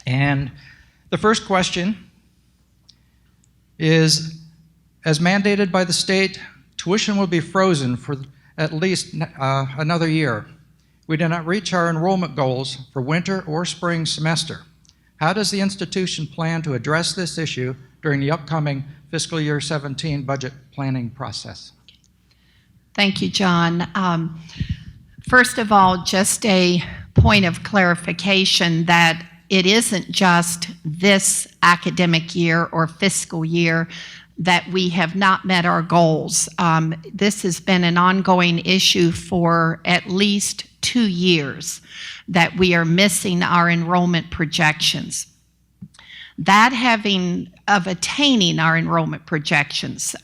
And the first question is, as mandated by the state, tuition will be frozen for at least another year. We did not reach our enrollment goals for winter or spring semester. How does the institution plan to address this issue during the upcoming fiscal year 17 budget planning process? Thank you, John. First of all, just a point of clarification that it isn't just this academic year or fiscal year that we have not met our goals. This has been an ongoing issue for at least 2 years that we are missing our enrollment projections. Attaining our enrollment projections.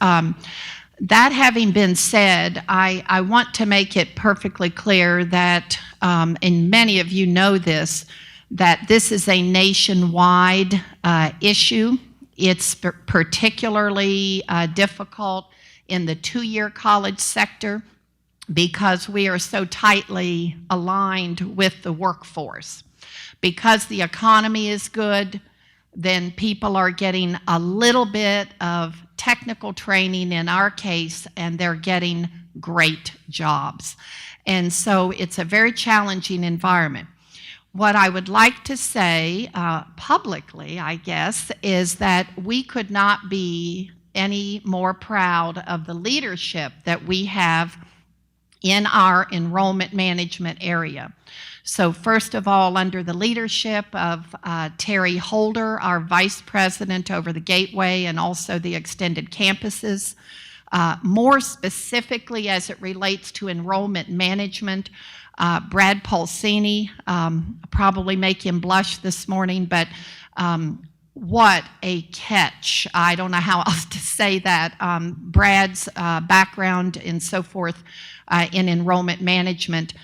That having been said, I want to make it perfectly clear that, and many of you know this, that this is a nationwide issue. It's particularly difficult in the 2-year college sector because we are so tightly aligned with the workforce. Because the economy is good, then people are getting a little bit of technical training in our case, and they're getting great jobs. And so it's a very challenging environment. What I would like to say publicly, I guess, is that we could not be any more proud of the leadership that we have in our enrollment management area. So first of all, under the leadership of Terry Holder, our Vice President over the Gateway and also the extended campuses, more specifically as it relates to enrollment management, Brad Pulsini, probably make him blush this morning, but what a catch. I don't know how else to say that. Brad's background and so forth in enrollment management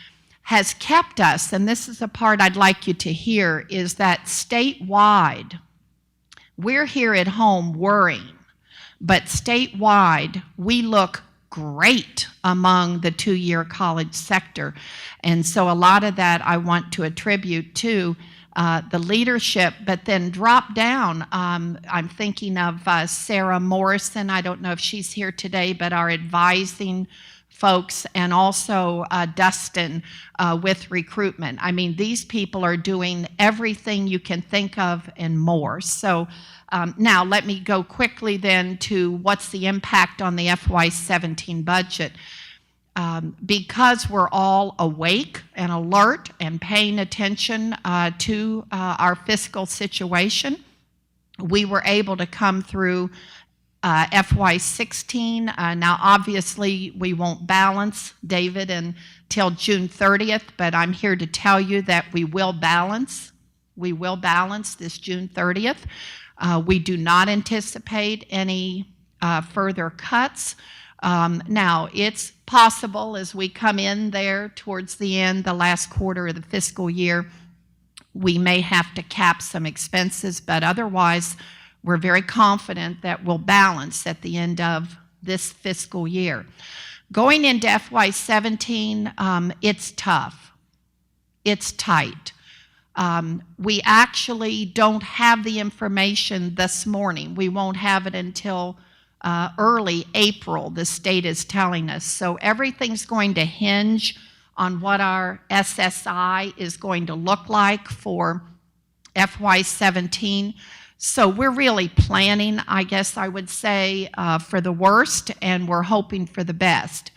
has kept us, and this is the part I'd like you to hear, is that statewide, we're here at home worrying, but statewide, we look great among the 2-year college sector. And so a lot of that I want to attribute to the leadership, but then drop down. I'm thinking of Sarah Morrison. I don't know if she's here today, but our advising folks, and also Dustin with recruitment. I mean, these people are doing everything you can think of and more. So now let me go quickly then to what's the impact on the FY17 budget. Because we're all awake and alert and paying attention to our fiscal situation, we were able to come through FY16. Now, obviously, we won't balance, David, until June 30th, but I'm here to tell you that we will balance. We will balance this June 30th. We do not anticipate any further cuts. Now, it's possible as we come in there towards the end, the last quarter of the fiscal year, we may have to cap some expenses, but otherwise, we're very confident that we'll balance at the end of this fiscal year. Going into FY17, it's tough. It's tight. We actually don't have the information this morning. We won't have it until early April, the state is telling us. So everything's going to hinge on what our SSI is going to look like for FY17. So we're really planning, I guess I would say, for the worst, and we're hoping for the best.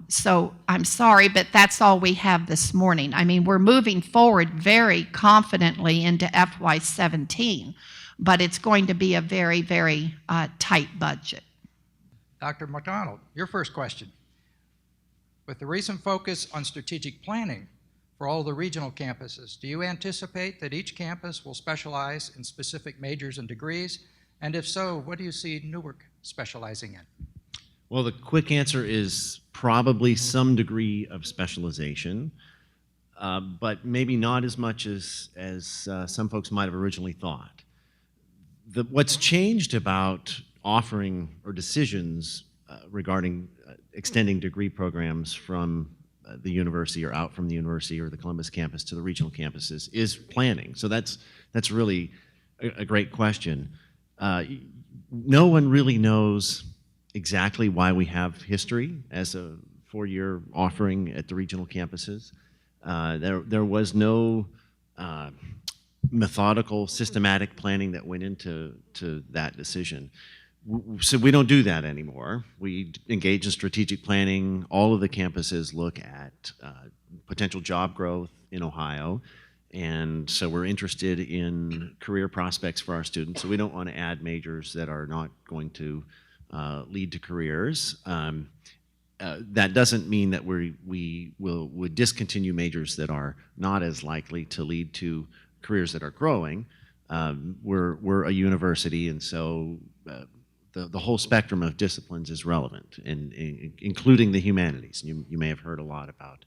So I'm sorry, but that's all we have this morning. I mean, we're moving forward very confidently into FY17, but it's going to be a very, very tight budget. Dr. McDonald, your first question. With the recent focus on strategic planning for all the regional campuses, do you anticipate that each campus will specialize in specific majors and degrees? And if so, what do you see Newark specializing in? Well, the quick answer is probably some degree of specialization, but maybe not as much as some folks might have originally thought. What's changed about offering or decisions regarding extending degree programs from the university or out from the university or the Columbus campus to the regional campuses is planning. So that's really a great question. No one really knows exactly why we have history as a 4-year offering at the regional campuses. There was no methodical, systematic planning that went into that decision. So we don't do that anymore. We engage in strategic planning. All of the campuses look at potential job growth in Ohio. And so we're interested in career prospects for our students. So we don't want to add majors that are not going to lead to careers. That doesn't mean that we would discontinue majors that are not as likely to lead to careers that are growing. We're a university, and so the whole spectrum of disciplines is relevant, including the humanities. You may have heard a lot about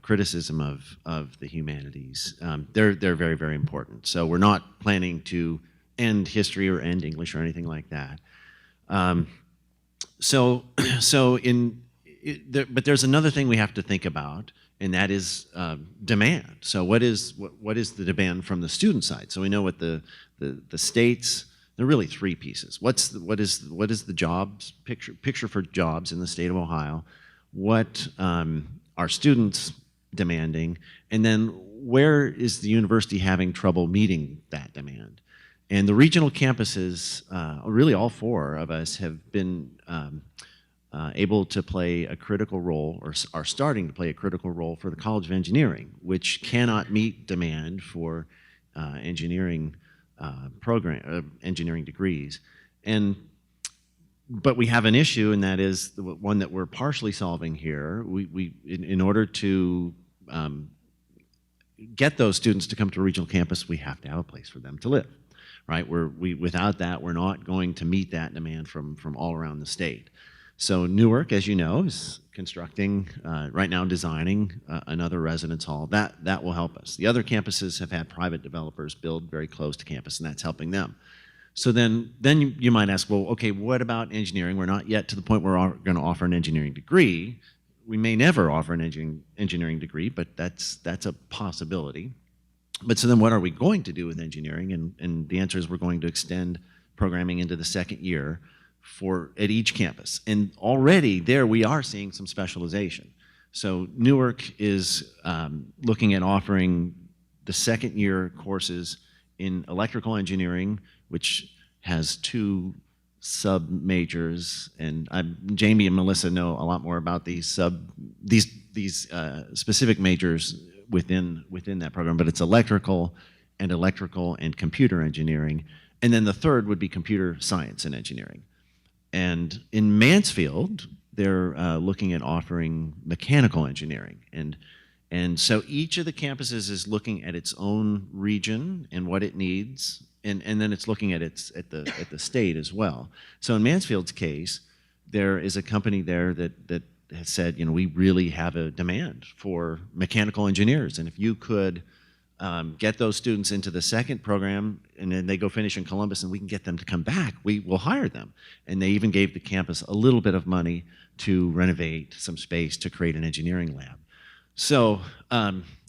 criticism of the humanities. They're very, very important. So we're not planning to end history or end English or anything like that. But there's another thing we have to think about, and that is demand. So what is the demand from the student side? So we know what the states. There are really three pieces. What is the jobs picture for jobs in the state of Ohio? What are students demanding? And then where is the university having trouble meeting that demand? And the regional campuses, really all four of us, have been able to play a critical role, or are starting to play a critical role for the College of Engineering, which cannot meet demand for engineering engineering degrees. But we have an issue, and that is the one that we're partially solving here. In order to get those students to come to a regional campus, we have to have a place for them to live, right? Without that, we're not going to meet that demand from all around the state. So Newark, as you know, is constructing, right now designing another residence hall. That will help us. The other campuses have had private developers build very close to campus, and that's helping them. So then you might ask, well, okay, what about engineering? We're not yet to the point where we're going to offer an engineering degree. We may never offer an engineering degree, but that's a possibility. But so then what are we going to do with engineering? And the answer is we're going to extend programming into the second year at each campus. And already there we are seeing some specialization. So Newark is looking at offering the second year courses in electrical engineering, which has 2 sub-majors, and Jamie and Melissa know a lot more about these specific majors within that program, but it's electrical and computer engineering. And then the third would be computer science and engineering. And in Mansfield, they're looking at offering mechanical engineering. And so each of the campuses is looking at its own region and what it needs, and then it's looking at the state as well. So in Mansfield's case, there is a company there that has said, we really have a demand for mechanical engineers, and if you could get those students into the second program, and then they go finish in Columbus, and we can get them to come back, we will hire them. And they even gave the campus a little bit of money to renovate some space to create an engineering lab. So,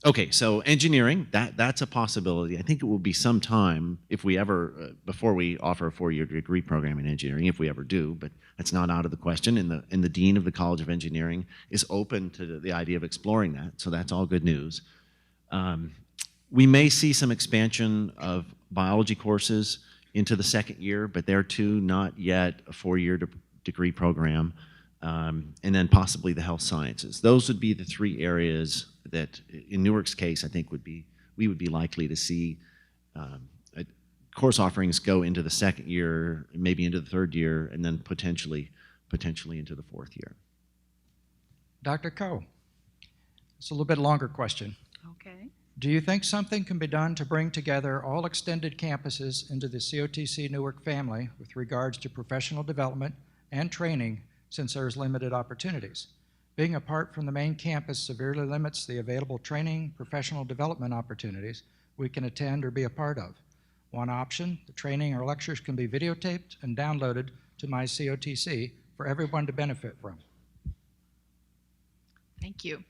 okay, so engineering, that's a possibility. I think it will be some time if we ever, before we offer a 4-year degree program in engineering, if we ever do, but that's not out of the question. And the dean of the College of Engineering is open to the idea of exploring that, so that's all good news. We may see some expansion of biology courses into the second year, but there too, not yet a 4-year degree program. And then possibly the health sciences. Those would be the 3 areas that, in Newark's case, I think we would be likely to see course offerings go into the second year, maybe into the third year, and then potentially into the fourth year. Dr. Coe, it's a little bit longer question. Okay. Do you think something can be done to bring together all extended campuses into the COTC Newark family with regards to professional development and training, since there is limited opportunities? Being apart from the main campus severely limits the available training, professional development opportunities we can attend or be a part of. One option, the training or lectures can be videotaped and downloaded to my COTC for everyone to benefit from. Thank you.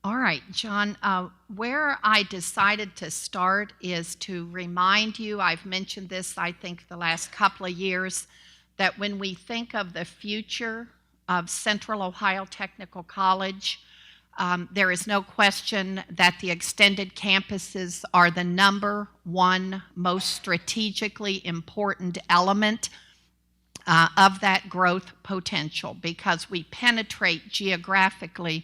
All right, John, where I decided to start is to remind you, I've mentioned this, I think, the last couple of years, that when we think of the future of Central Ohio Technical College, there is no question that the extended campuses are the number one most strategically important element of that growth potential, because we penetrate geographically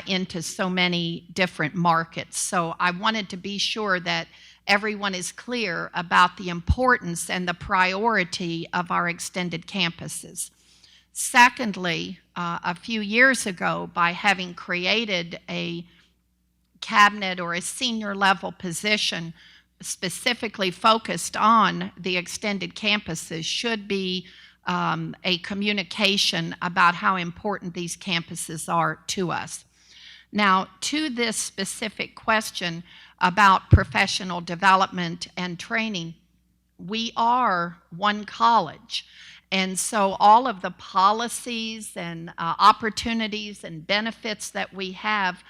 into so many different markets. So I wanted to be sure that everyone is clear about the importance and the priority of our extended campuses. Secondly, a few years ago, by having created a cabinet or a senior level position specifically focused on the extended campuses, should be a communication about how important these campuses are to us. Now, to this specific question about professional development and training, we are one college. And so all of the policies and opportunities and benefits that we have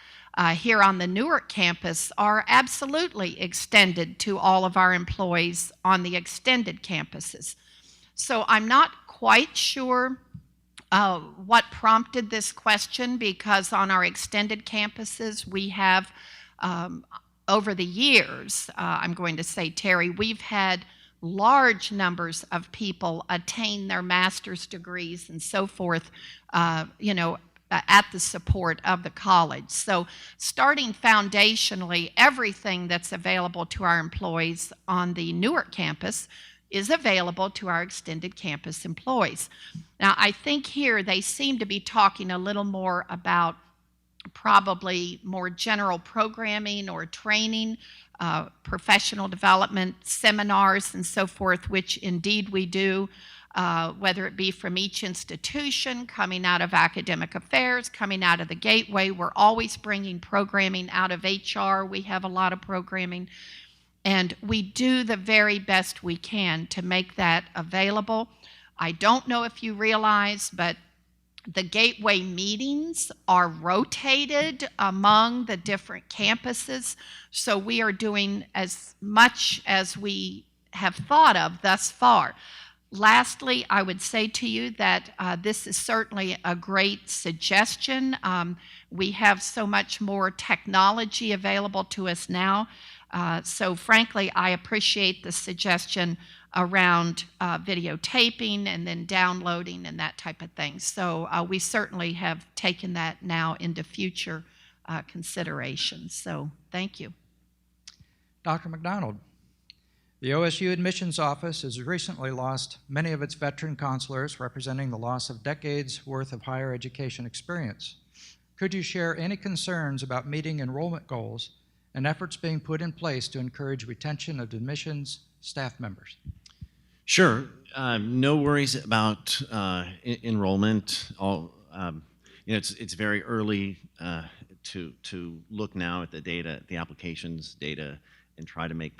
here on the Newark campus are absolutely extended to all of our employees on the extended campuses. So I'm not quite sure what prompted this question, because on our extended campuses we have, over the years, I'm going to say, Terry, we've had large numbers of people attain their master's degrees and so forth, at the support of the college. So starting foundationally, everything that's available to our employees on the Newark campus is available to our extended campus employees. Now, I think here they seem to be talking a little more about probably more general programming or training, professional development, seminars, and so forth, which indeed we do, whether it be from each institution, coming out of academic affairs, coming out of the gateway. We're always bringing programming out of HR. We have a lot of programming. And we do the very best we can to make that available. I don't know if you realize, but the gateway meetings are rotated among the different campuses. So we are doing as much as we have thought of thus far. Lastly, I would say to you that this is certainly a great suggestion. We have so much more technology available to us now. So frankly, I appreciate the suggestion around videotaping and then downloading and that type of thing. So we certainly have taken that now into future considerations. So thank you. Dr. McDonald, the OSU Admissions Office has recently lost many of its veteran counselors, representing the loss of decades worth of higher education experience. Could you share any concerns about meeting enrollment goals and efforts being put in place to encourage retention of admissions staff members? Sure. No worries about enrollment. It's very early to look now at the data, the applications data, and try to make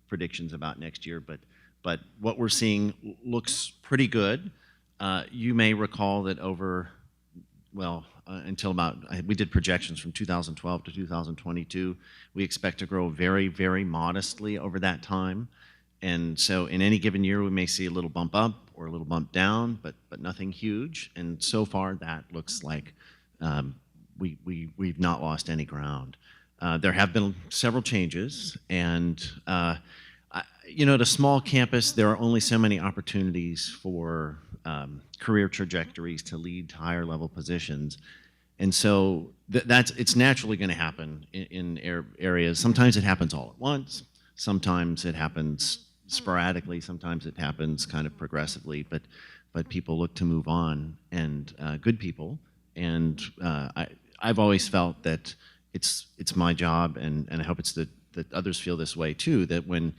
predictions about next year. But what we're seeing looks pretty good. You may recall that until about, we did projections from 2012 to 2022. We expect to grow very, very modestly over that time. And so in any given year, we may see a little bump up or a little bump down, but nothing huge. And so far, that looks like we've not lost any ground. There have been several changes, and at a small campus, there are only so many opportunities for career trajectories to lead to higher level positions. And so it's naturally going to happen in areas. Sometimes it happens all at once. Sometimes it happens sporadically. Sometimes it happens kind of progressively. But people look to move on, and good people. And I've always felt that it's my job, and I hope it's that others feel this way too, that when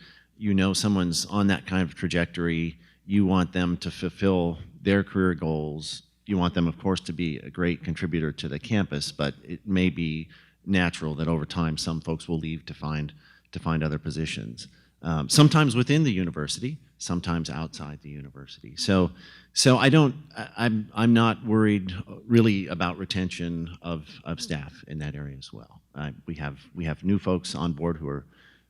someone's on that kind of trajectory, you want them to fulfill their career goals. You want them, of course, to be a great contributor to the campus, but it may be natural that over time some folks will leave to find other positions. Sometimes within the university, sometimes outside the university. So I'm not worried really about retention of staff in that area as well. We have new folks on board who are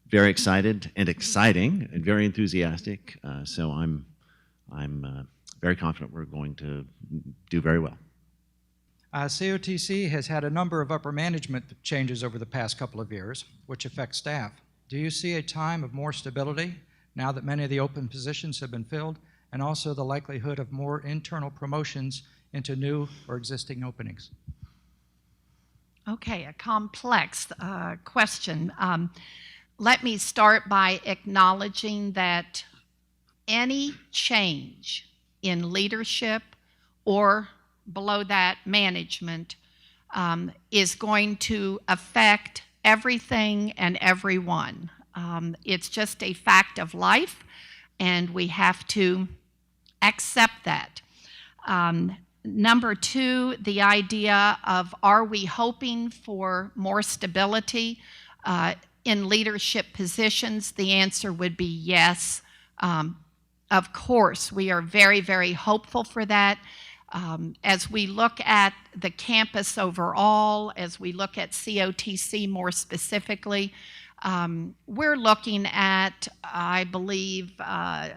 very excited and exciting and very enthusiastic. So I'm very confident we're going to do very well. COTC has had a number of upper management changes over the past couple of years, which affect staff. Do you see a time of more stability now that many of the open positions have been filled, and also the likelihood of more internal promotions into new or existing openings? Okay, a complex question. Let me start by acknowledging that any change in leadership or below that management is going to affect everything and everyone. It's just a fact of life, and we have to accept that. Number two, the idea of, are we hoping for more stability in leadership positions? The answer would be yes. Of course, we are very, very hopeful for that. As we look at the campus overall, as we look at COTC more specifically, we're looking at, I believe,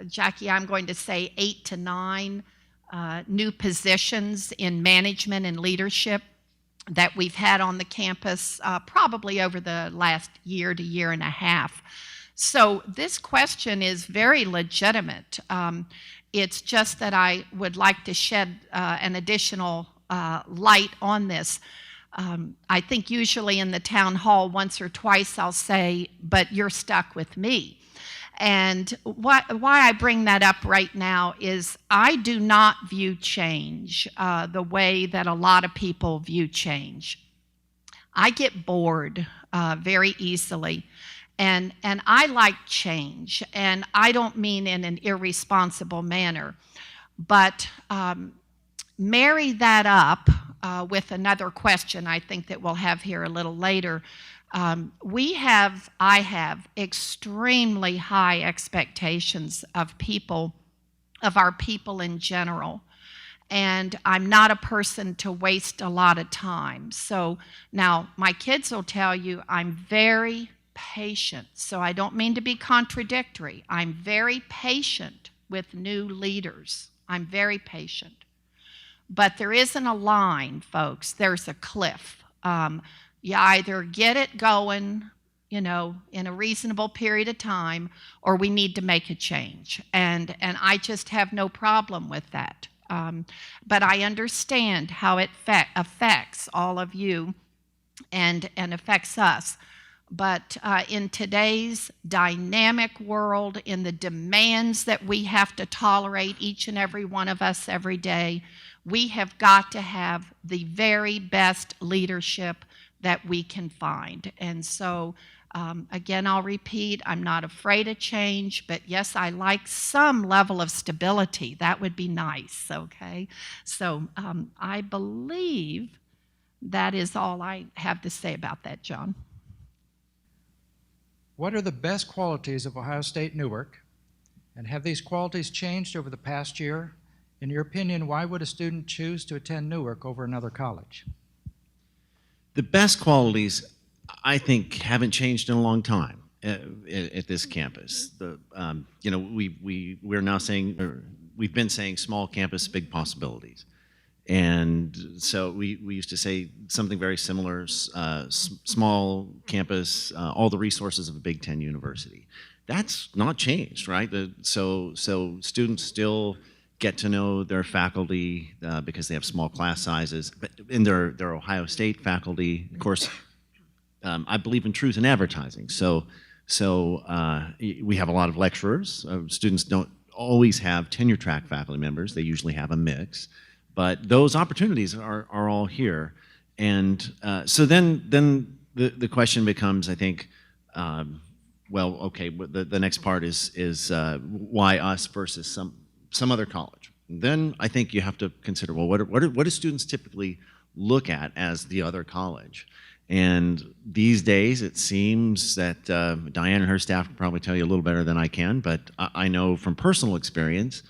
Jackie, I'm going to say 8 to 9 new positions in management and leadership that we've had on the campus probably over the last year to year and a half. So this question is very legitimate. It's just that I would like to shed an additional light on this. I think usually in the town hall once or twice I'll say, but you're stuck with me. And why I bring that up right now is I do not view change the way that a lot of people view change. I get bored very easily. And I like change, and I don't mean in an irresponsible manner, but marry that up with another question I think that we'll have here a little later. I have extremely high expectations of our people in general. And I'm not a person to waste a lot of time. So now my kids will tell you I'm very patient. So I don't mean to be contradictory. I'm very patient with new leaders. I'm very patient. But there isn't a line, folks. There's a cliff. You either get it going, in a reasonable period of time, or we need to make a change. And I just have no problem with that. But I understand how it affects all of you and affects us. But in today's dynamic world, in the demands that we have to tolerate, each and every one of us every day, we have got to have the very best leadership that we can find. And so, again, I'll repeat, I'm not afraid of change, but yes, I like some level of stability. That would be nice, okay? So I believe that is all I have to say about that, John. What are the best qualities of Ohio State Newark, and have these qualities changed over the past year? In your opinion, why would a student choose to attend Newark over another college? The best qualities, I think, haven't changed in a long time at this campus. We're now saying, or we've been saying, small campus, big possibilities. And so we used to say something very similar, small campus, all the resources of a Big Ten university. That's not changed, right? So students still get to know their faculty because they have small class sizes. But in their Ohio State faculty, of course, I believe in truth in advertising. So we have a lot of lecturers. Students don't always have tenure track faculty members. They usually have a mix. But those opportunities are all here. And so then the question becomes, I think, well, okay, the next part is why us versus some other college. And then I think you have to consider, well, what do students typically look at as the other college? And these days, it seems that Diane and her staff can probably tell you a little better than I can, but I know from personal experience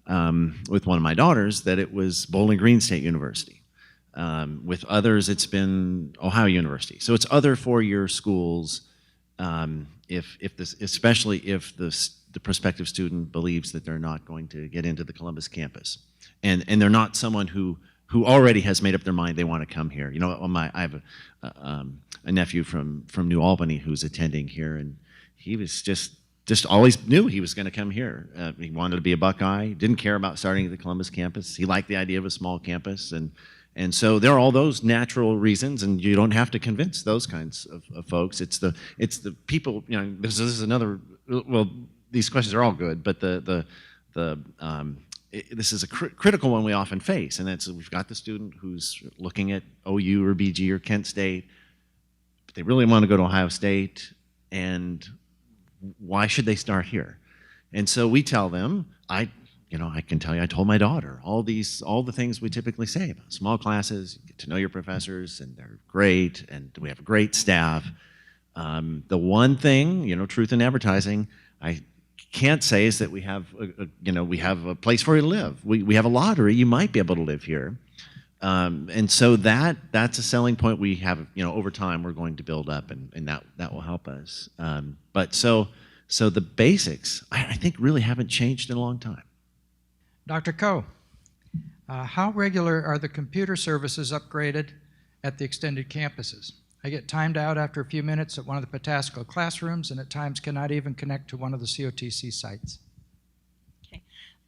with one of my daughters that it was Bowling Green State University. With others, it's been Ohio University. So it's other four-year schools, especially if the prospective student believes that they're not going to get into the Columbus campus, and they're not someone who already has made up their mind they want to come here. You know, I have a nephew from New Albany who's attending here, and he was just always knew he was going to come here. He wanted to be a Buckeye, didn't care about starting at the Columbus campus. He liked the idea of a small campus, and so there are all those natural reasons, and you don't have to convince those kinds of folks. It's the people. You know, this is another. Well, these questions are all good, but this is a critical one we often face, and that's we've got the student who's looking at OU or BG or Kent State, but they really want to go to Ohio State, and why should they start here? And so we tell them, I can tell you, I told my daughter all the things we typically say about small classes. You get to know your professors, and they're great, and we have a great staff. The one thing, truth in advertising, I can't say is that we have a place for you to live. We have a lottery. You might be able to live here, and so that's a selling point we have. Over time we're going to build up, and that will help us. But so the basics I think really haven't changed in a long time. Dr. Coe, how regular are the computer services upgraded at the extended campuses? I get timed out after a few minutes at one of the Patasko classrooms, and at times cannot even connect to one of the COTC sites. Okay.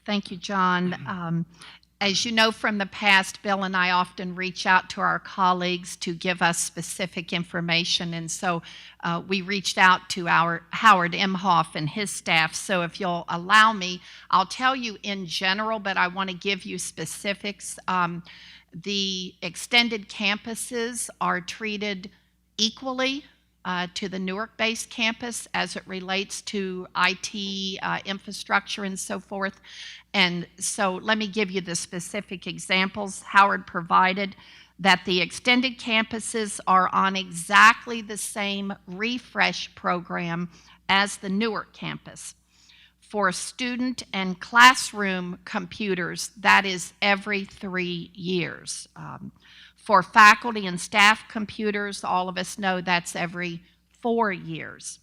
Thank you, John. As you know from the past, Bill and I often reach out to our colleagues to give us specific information, and so we reached out to our Howard Imhoff and his staff. So if you'll allow me, I'll tell you in general, but I want to give you specifics. The extended campuses are treated equally to the Newark-based campus as it relates to IT infrastructure and so forth. And so let me give you the specific examples. Howard provided that the extended campuses are on exactly the same refresh program as the Newark campus. For student and classroom computers, that is every 3 years. For faculty and staff computers, all of us know that's every 4 years.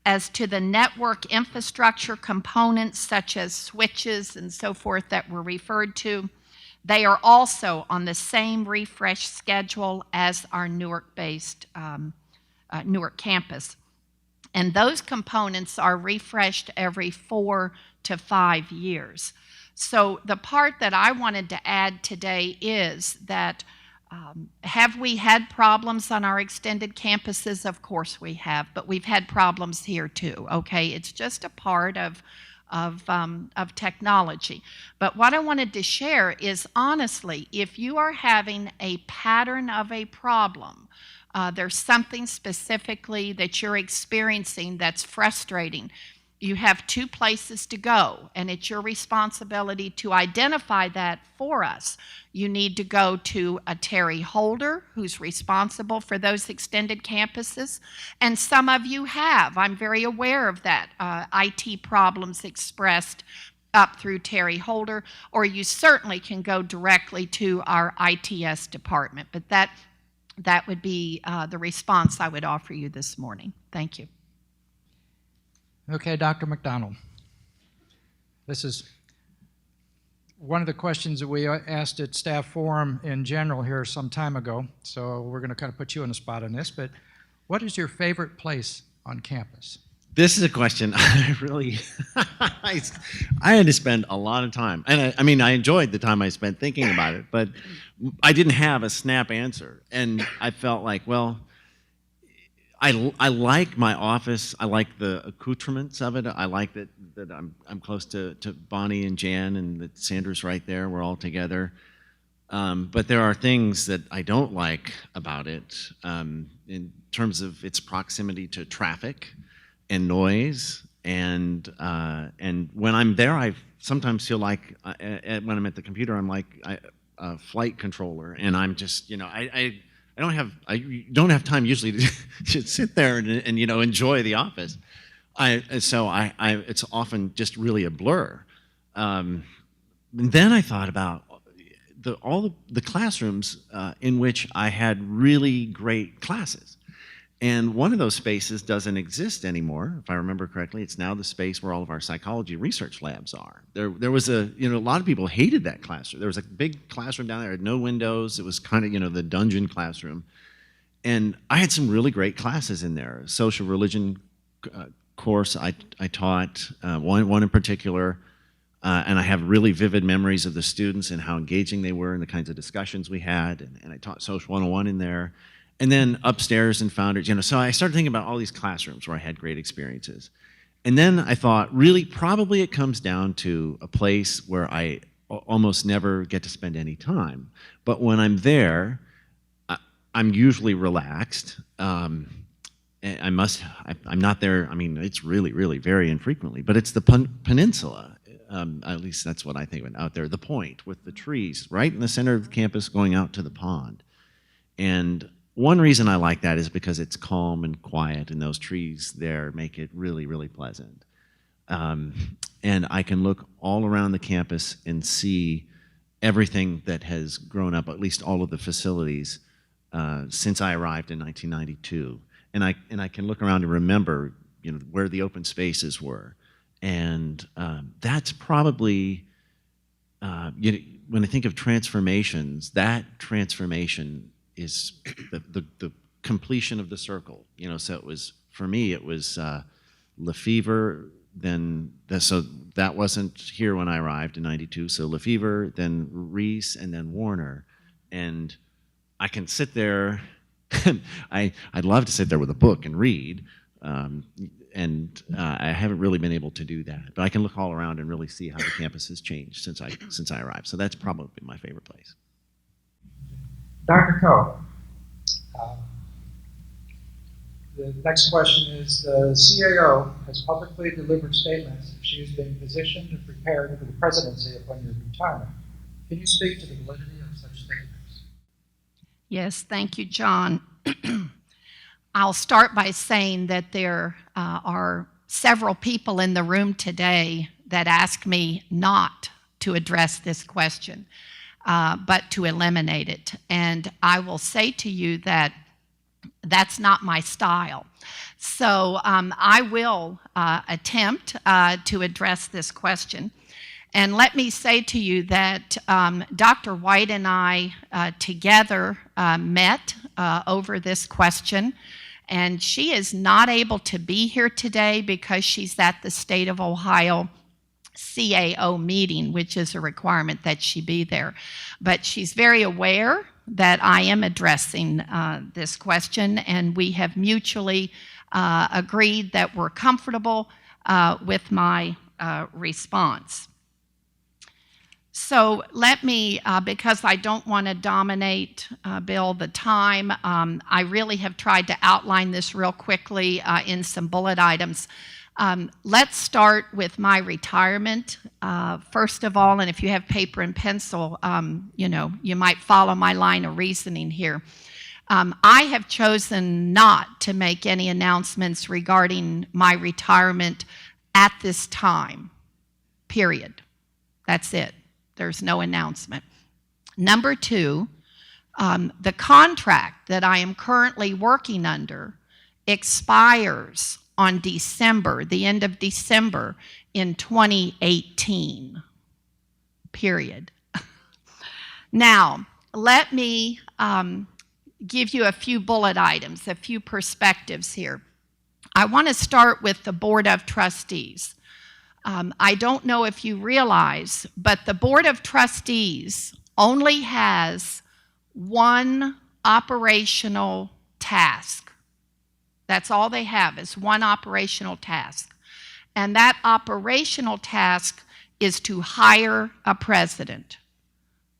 As to the network infrastructure components, such as switches and so forth that were referred to, they are also on the same refresh schedule as our Newark-based Newark campus. And those components are refreshed every 4 to 5 years. So the part that I wanted to add today is that have we had problems on our extended campuses? Of course we have, but we've had problems here too, okay? It's just a part of technology. But what I wanted to share is, honestly, if you are having a pattern of a problem, there's something specifically that you're experiencing that's frustrating, you have 2 places to go, and it's your responsibility to identify that for us. You need to go to a Terry Holder, who's responsible for those extended campuses, and some of you have. I'm very aware of that, IT problems expressed up through Terry Holder, or you certainly can go directly to our ITS department, but that would be the response I would offer you this morning. Thank you. Okay, Dr. McDonald. This is one of the questions that we asked at staff forum in general here some time ago, so we're going to kind of put you on the spot on this, but what is your favorite place on campus? This is a question I really, I had to spend a lot of time, and I enjoyed the time I spent thinking about it, but I didn't have a snap answer, and I felt like, well, I like my office. I like the accoutrements of it. I like that I'm close to Bonnie and Jan, and that Sandra's right there. We're all together. But there are things that I don't like about it in terms of its proximity to traffic and noise. And when I'm there, I sometimes feel like when I'm at the computer, I'm like a flight controller, and I'm just, I don't have time usually to sit there and enjoy the office. It's often just really a blur. And then I thought about all the classrooms in which I had really great classes. And one of those spaces doesn't exist anymore, if I remember correctly. It's now the space where all of our psychology research labs are. There was a lot of people hated that classroom. There was a big classroom down there, it had no windows. It was kind of, the dungeon classroom. And I had some really great classes in there. A social religion course I taught, one in particular. And I have really vivid memories of the students and how engaging they were and the kinds of discussions we had. And I taught Social 101 in there. And then upstairs in Founders, so I started thinking about all these classrooms where I had great experiences. And then I thought, really, probably it comes down to a place where I almost never get to spend any time. But when I'm there, I'm usually relaxed. I'm not there, it's really, really very infrequently, but it's the peninsula. At least that's what I think of out there, the point with the trees right in the center of the campus going out to the pond. And one reason I like that is because it's calm and quiet, and those trees there make it really, really pleasant. And I can look all around the campus and see everything that has grown up, at least all of the facilities, since I arrived in 1992. And I can look around and remember, where the open spaces were. And that's probably, when I think of transformations, that transformation is the completion of the circle. So it was, for me, it was Lefevre, so that wasn't here when I arrived in 92, so Lefevre, then Reese, and then Warner. And I can sit there, I'd love to sit there with a book and read, and I haven't really been able to do that. But I can look all around and really see how the campus has changed since I arrived. So that's probably my favorite place. Dr. Koh, the next question is, the CAO has publicly delivered statements that she is being positioned and prepared for the presidency upon your retirement. Can you speak to the validity of such statements? Yes, thank you, John. I'll start by saying that there are several people in the room today that asked me not to address this question, but to eliminate it. And I will say to you that that's not my style. So I will attempt to address this question. And let me say to you that Dr. White and I together met over this question, and she is not able to be here today because she's at the State of Ohio CAO meeting, which is a requirement that she be there. But she's very aware that I am addressing this question, and we have mutually agreed that we're comfortable with my response. So let me, because I don't want to dominate, Bill, the time, I really have tried to outline this real quickly in some bullet items. Let's start with my retirement. First of all, and if you have paper and pencil, you might follow my line of reasoning here. I have chosen not to make any announcements regarding my retirement at this time, period. That's it. There's no announcement. Number two, the contract that I am currently working under expires on the end of December in 2018, period. Now, let me give you a few bullet items, a few perspectives here. I want to start with the Board of Trustees. I don't know if you realize, but the Board of Trustees only has one operational task. That's all they have, is one operational task. And that operational task is to hire a president.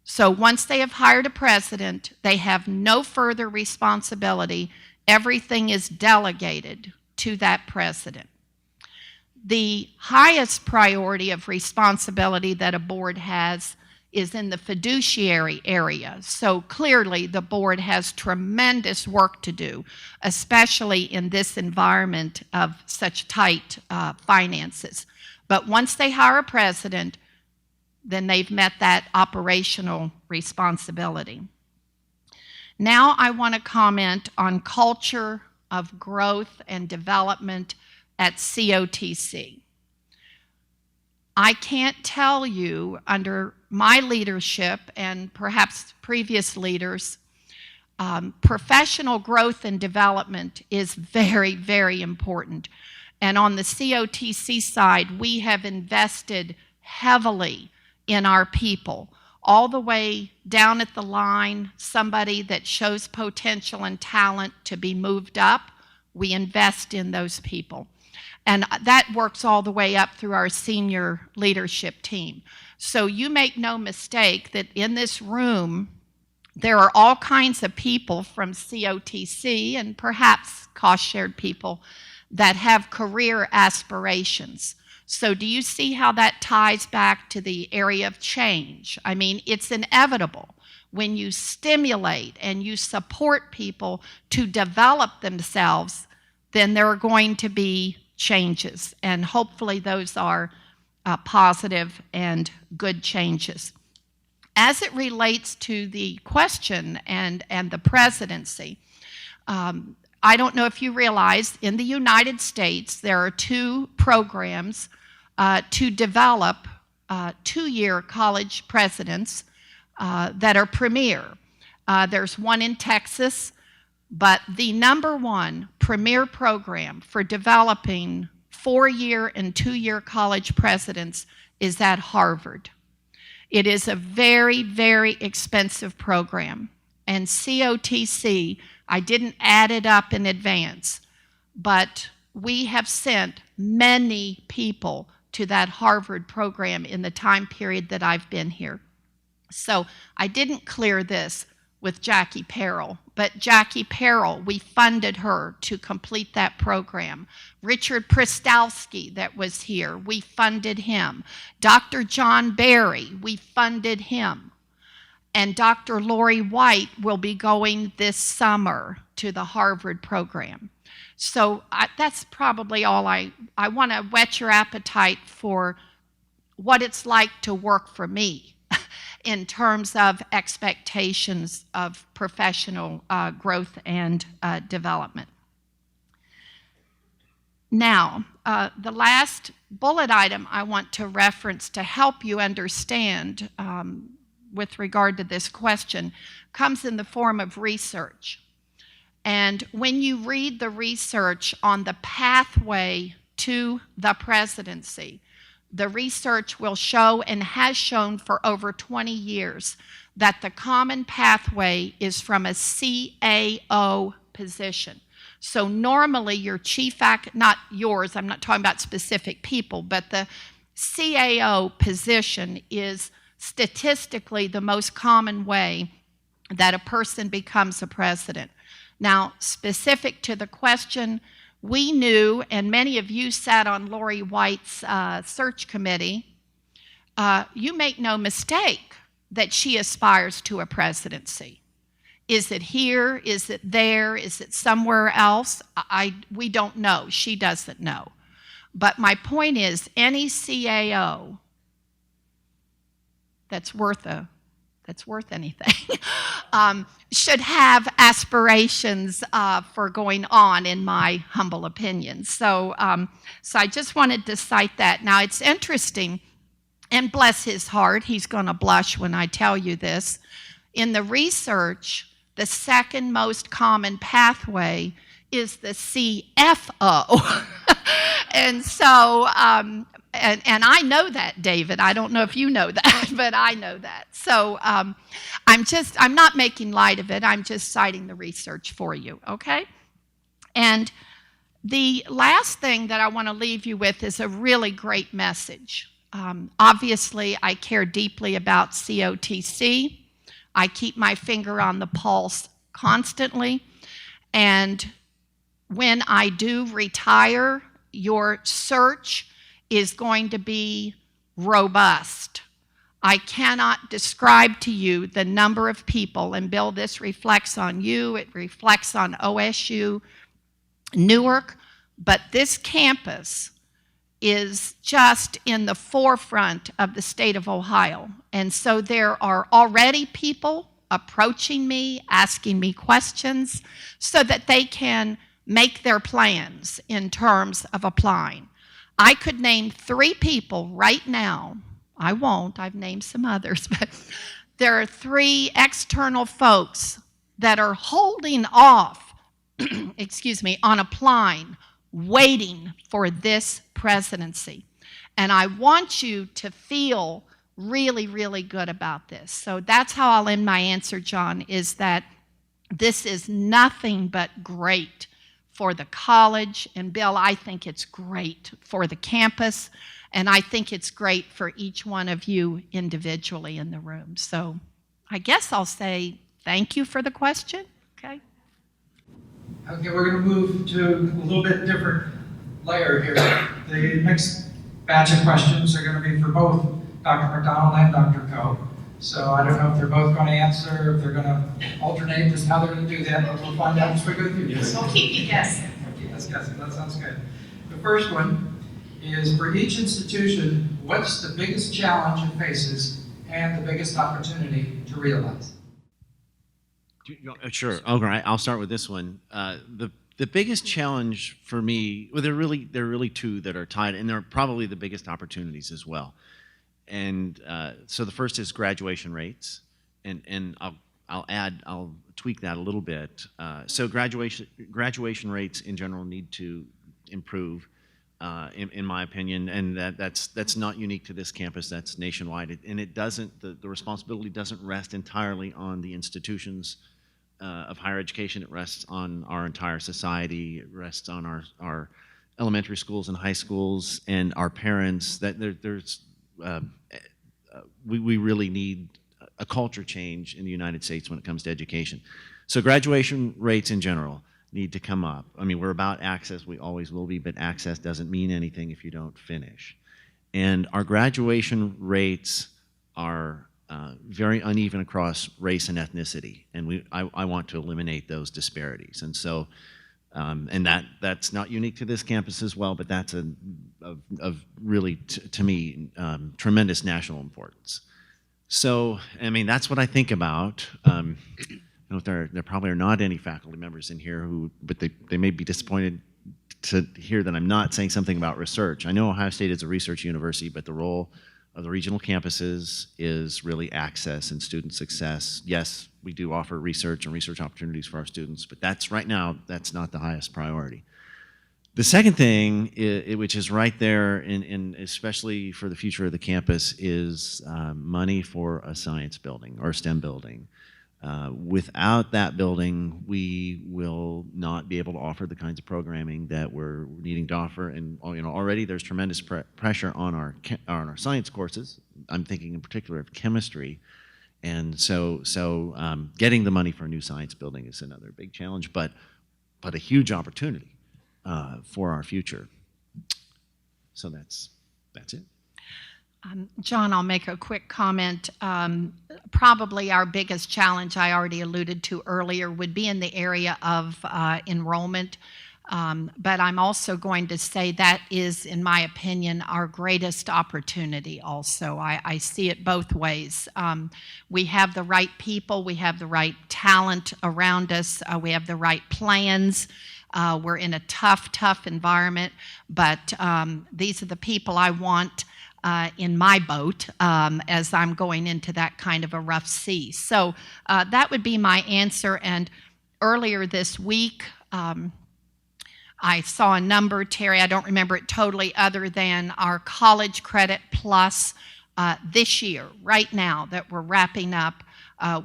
So once they have hired a president, they have no further responsibility. Everything is delegated to that president. The highest priority of responsibility that a board has is in the fiduciary area. So clearly the board has tremendous work to do, especially in this environment of such tight finances. But once they hire a president, then they've met that operational responsibility. Now I want to comment on culture of growth and development at COTC. I can't tell you, under my leadership and perhaps previous leaders, professional growth and development is very, very important. And on the COTC side, we have invested heavily in our people, all the way down at the line, somebody that shows potential and talent to be moved up, we invest in those people. And that works all the way up through our senior leadership team. So you make no mistake that in this room, there are all kinds of people from COTC and perhaps cost-shared people that have career aspirations. So do you see how that ties back to the area of change? I mean, it's inevitable. When you stimulate and you support people to develop themselves, then there are going to be changes, and hopefully those are positive and good changes. As it relates to the question and the presidency, I don't know if you realize, in the United States, there are 2 programs to develop 2-year college presidents that are premier. There's one in Texas, but the #1 premier program for developing 4-year and 2-year college presidents is at Harvard. It is a very, very expensive program. And COTC, I didn't add it up in advance, but we have sent many people to that Harvard program in the time period that I've been here. So I didn't clear this with Jackie Perrell, but Jackie Perrell, we funded her to complete that program. Richard Pristowski, that was here, we funded him. Dr. John Barry, we funded him. And Dr. Lori White will be going this summer to the Harvard program. So that's probably all I want to whet your appetite for what it's like to work for me in terms of expectations of professional growth and development. Now, the last bullet item I want to reference to help you understand with regard to this question comes in the form of research. And when you read the research on the pathway to the presidency, the research will show and has shown for over 20 years that the common pathway is from a CAO position. So normally your chief, not yours, I'm not talking about specific people, but the CAO position is statistically the most common way that a person becomes a president. Now, specific to the question, we knew, and many of you sat on Lori White's search committee, you make no mistake that she aspires to a presidency. Is it here? Is it there? Is it somewhere else? We don't know. She doesn't know. But my point is, any CAO that's worth anything should have aspirations for going on, in my humble opinion. So I just wanted to cite that. Now, it's interesting, and bless his heart, he's going to blush when I tell you this. In the research, the second most common pathway is the CFO. And so, and I know that, David. I don't know if you know that, but I know that. So I'm not making light of it. I'm just citing the research for you, okay? And the last thing that I want to leave you with is a really great message. Obviously, I care deeply about COTC. I keep my finger on the pulse constantly. And when I do retire, your search is going to be robust. I cannot describe to you the number of people, and Bill, this reflects on you, it reflects on OSU, Newark, but this campus is just in the forefront of the state of Ohio. And so there are already people approaching me, asking me questions so that they can make their plans in terms of applying. I could name 3 people right now. I won't, I've named some others, but there are 3 external folks that are holding off, excuse me, on applying, waiting for this presidency. And I want you to feel really, really good about this. So that's how I'll end my answer, John, is that this is nothing but great for the college. And Bill, I think it's great for the campus. And I think it's great for each one of you individually in the room. So I guess I'll say thank you for the question. Okay. Okay, we're going to move to a little bit different layer here. The next batch of questions are going to be for both Dr. McDonald and Dr. Coe. So I don't know if they're both going to answer, if they're going to alternate, just how they're going to do that, but we'll find out as we go through this. We'll keep you guessing. Keep us guessing, that sounds good. The first one is, for each institution, what's the biggest challenge it faces and the biggest opportunity to realize? Sure. All right. I'll start with this one. The biggest challenge for me, well, there are really 2 that are tied, and they're probably the biggest opportunities as well. And so the first is graduation rates, and I'll tweak that a little bit. So graduation rates in general need to improve, in my opinion, and that's not unique to this campus. That's nationwide, and it doesn't. The responsibility doesn't rest entirely on the institutions of higher education. It rests on our entire society. It rests on our elementary schools and high schools and our parents. That we really need a culture change in the United States when it comes to education. So graduation rates in general need to come up. I mean, we're about access. We always will be, but access doesn't mean anything if you don't finish. And our graduation rates are very uneven across race and ethnicity, and I want to eliminate those disparities. And so, and that's not unique to this campus as well, but that's of really, to me, tremendous national importance. So, I mean, that's what I think about. I know there probably are not any faculty members in here but they may be disappointed to hear that I'm not saying something about research. I know Ohio State is a research university, but the role of the regional campuses is really access and student success. Yes, we do offer research and research opportunities for our students, but right now, that's not the highest priority. The second thing, which is right there, especially for the future of the campus, is money for a science building or STEM building. Without that building, we will not be able to offer the kinds of programming that we're needing to offer. And already there's tremendous pressure on our science courses. I'm thinking in particular of chemistry. And so getting the money for a new science building is another big challenge, but a huge opportunity for our future. So that's it. John, I'll make a quick comment. Probably our biggest challenge, I already alluded to earlier, would be in the area of enrollment. But I'm also going to say that is, in my opinion, our greatest opportunity also. I see it both ways. We have the right people, we have the right talent around us, we have the right plans. We're in a tough environment, but these are the people I want in my boat as I'm going into that kind of a rough sea. So that would be my answer. And earlier this week, I saw a number, Terry, I don't remember it totally, other than our college credit plus this year, right now that we're wrapping up.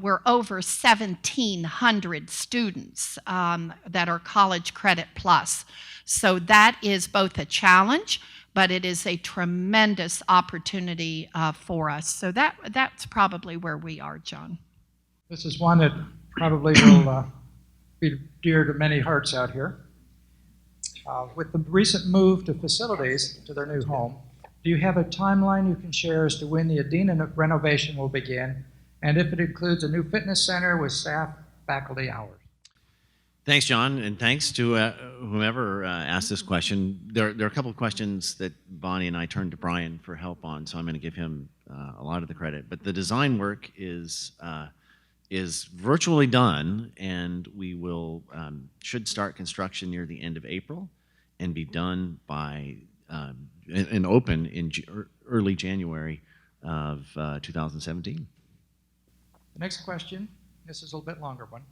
We're over 1,700 students that are college credit plus. So that is both a challenge, but it is a tremendous opportunity for us. So that's probably where we are, John. This is one that probably will be dear to many hearts out here. With the recent move to facilities to their new home, Do you have a timeline you can share as to when the Adena renovation will begin, and if it includes a new fitness center with staff, faculty hours? Thanks, John, and thanks to whomever asked this question. There are a couple of questions that Bonnie and I turned to Brian for help on, so I'm going to give him a lot of the credit. But the design work is virtually done, and we will should start construction near the end of April, and be done by and open in early January of 2017. The next question, this is a little bit longer one.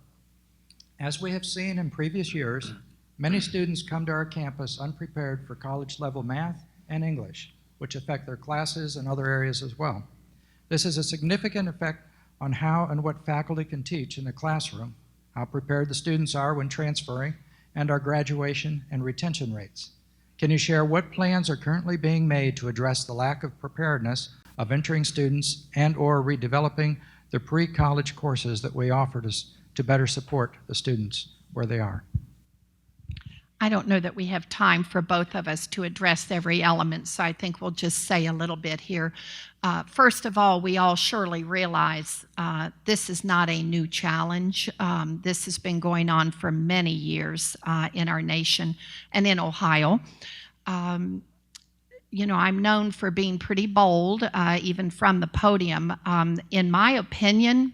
As we have seen in previous years, many students come to our campus unprepared for college-level math and English, which affect their classes and other areas as well. This has a significant effect on how and what faculty can teach in the classroom, how prepared the students are when transferring, and our graduation and retention rates. Can you share what plans are currently being made to address the lack of preparedness of entering students and/or redeveloping the pre-college courses that we offer to better support the students where they are? I don't know that we have time for both of us to address every element, so I think we'll just say a little bit here. First of all, we all surely realize this is not a new challenge. This has been going on for many years in our nation and in Ohio. You know, I'm known for being pretty bold, even from the podium. In my opinion,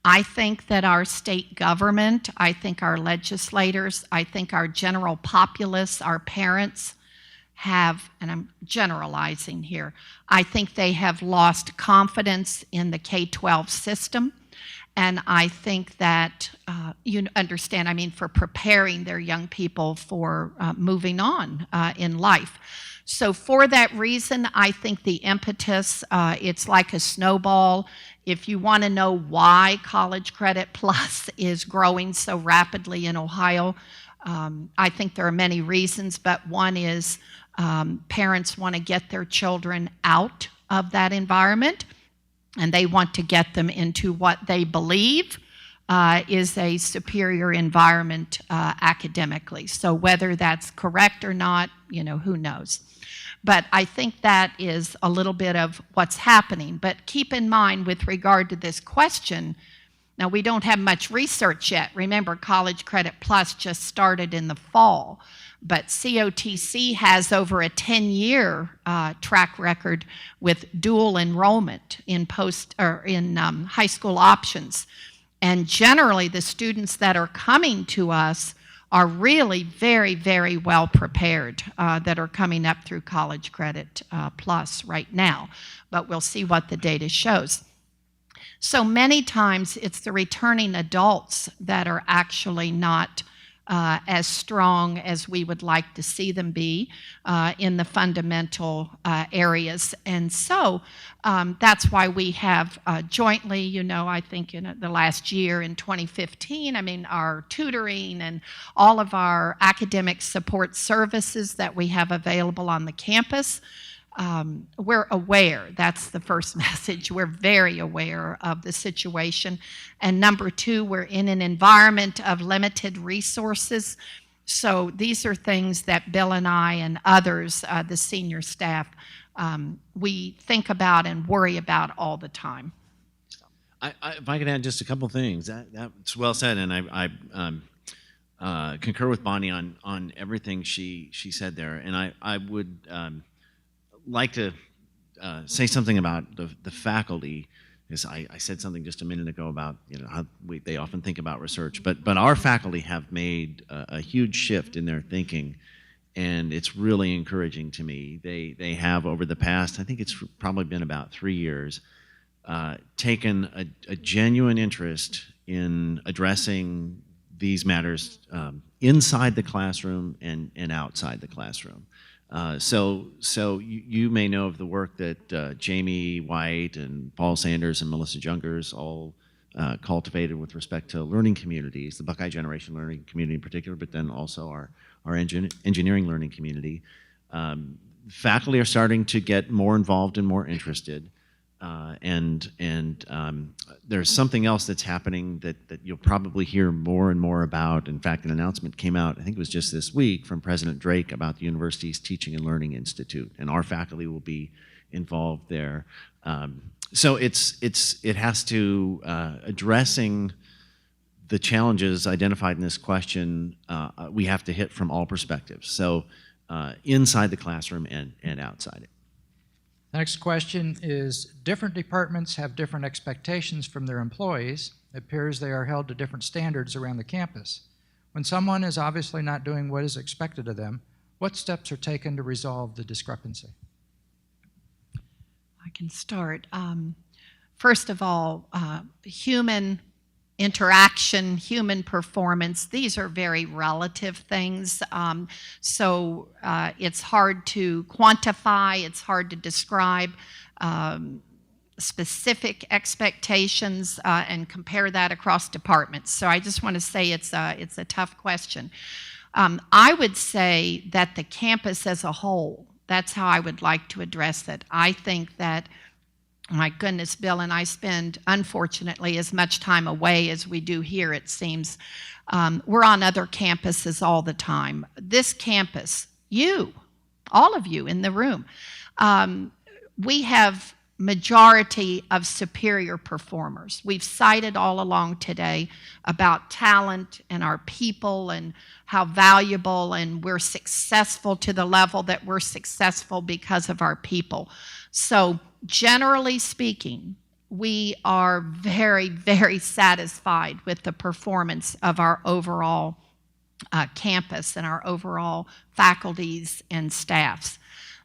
I think that our state government, I think our legislators, I think our general populace, our parents have, and I'm generalizing here, I think they have lost confidence in the K-12 system. And I think that, you understand, I mean, for preparing their young people for moving on in life. So for that reason, I think the impetus, it's like a snowball. If you want to know why College Credit Plus is growing so rapidly in Ohio, I think there are many reasons, but one is parents want to get their children out of that environment, and they want to get them into what they believe is a superior environment academically. So whether that's correct or not, you know, who knows. But I think that is a little bit of what's happening. But keep in mind with regard to this question, now we don't have much research yet. Remember, College Credit Plus just started in the fall. But COTC has over a 10-year track record with dual enrollment in high school options. And generally, the students that are coming to us are really very, very well prepared that are coming up through College Credit Plus right now. But we'll see what the data shows. So many times it's the returning adults that are actually not as strong as we would like to see them be in the fundamental areas. And so that's why we have jointly, you know, I think in the last year in 2015, I mean, our tutoring and all of our academic support services that we have available on the campus, we're aware. That's the first message. We're very aware of the situation. And number two, we're in an environment of limited resources. So these are things that Bill and I and others, the senior staff, we think about and worry about all the time. If I could add just a couple things, that's well said, and I concur with Bonnie on everything she said there. And I would like to say something about the faculty, because I said something just a minute ago about, you know, how they often think about research, but our faculty have made a huge shift in their thinking, and it's really encouraging to me. They have, over the past, I think it's probably been about 3 years, taken a genuine interest in addressing these matters inside the classroom and outside the classroom. So you may know of the work that Jamie White and Paul Sanders and Melissa Jungers all cultivated with respect to learning communities, the Buckeye Generation learning community in particular, but then also our engineering learning community. Faculty are starting to get more involved and more interested. There's something else that's happening that you'll probably hear more and more about. In fact, an announcement came out, I think it was just this week, from President Drake about the university's Teaching and Learning Institute, and our faculty will be involved there. So it has to addressing the challenges identified in this question. We have to hit from all perspectives. So inside the classroom and outside it. Next question is, different departments have different expectations from their employees. It appears they are held to different standards around the campus. When someone is obviously not doing what is expected of them, what steps are taken to resolve the discrepancy? I can start. First of all, human interaction, human performance, these are very relative things. So it's hard to quantify, it's hard to describe specific expectations and compare that across departments. So I just want to say it's a tough question. I would say that the campus as a whole, that's how I would like to address it. I think that, my goodness, Bill and I spend, unfortunately, as much time away as we do here, it seems. We're on other campuses all the time. This campus, you, all of you in the room, we have majority of superior performers. We've cited all along today about talent and our people and how valuable and we're successful to the level that we're successful because of our people. So generally speaking, we are very, very satisfied with the performance of our overall campus and our overall faculties and staffs.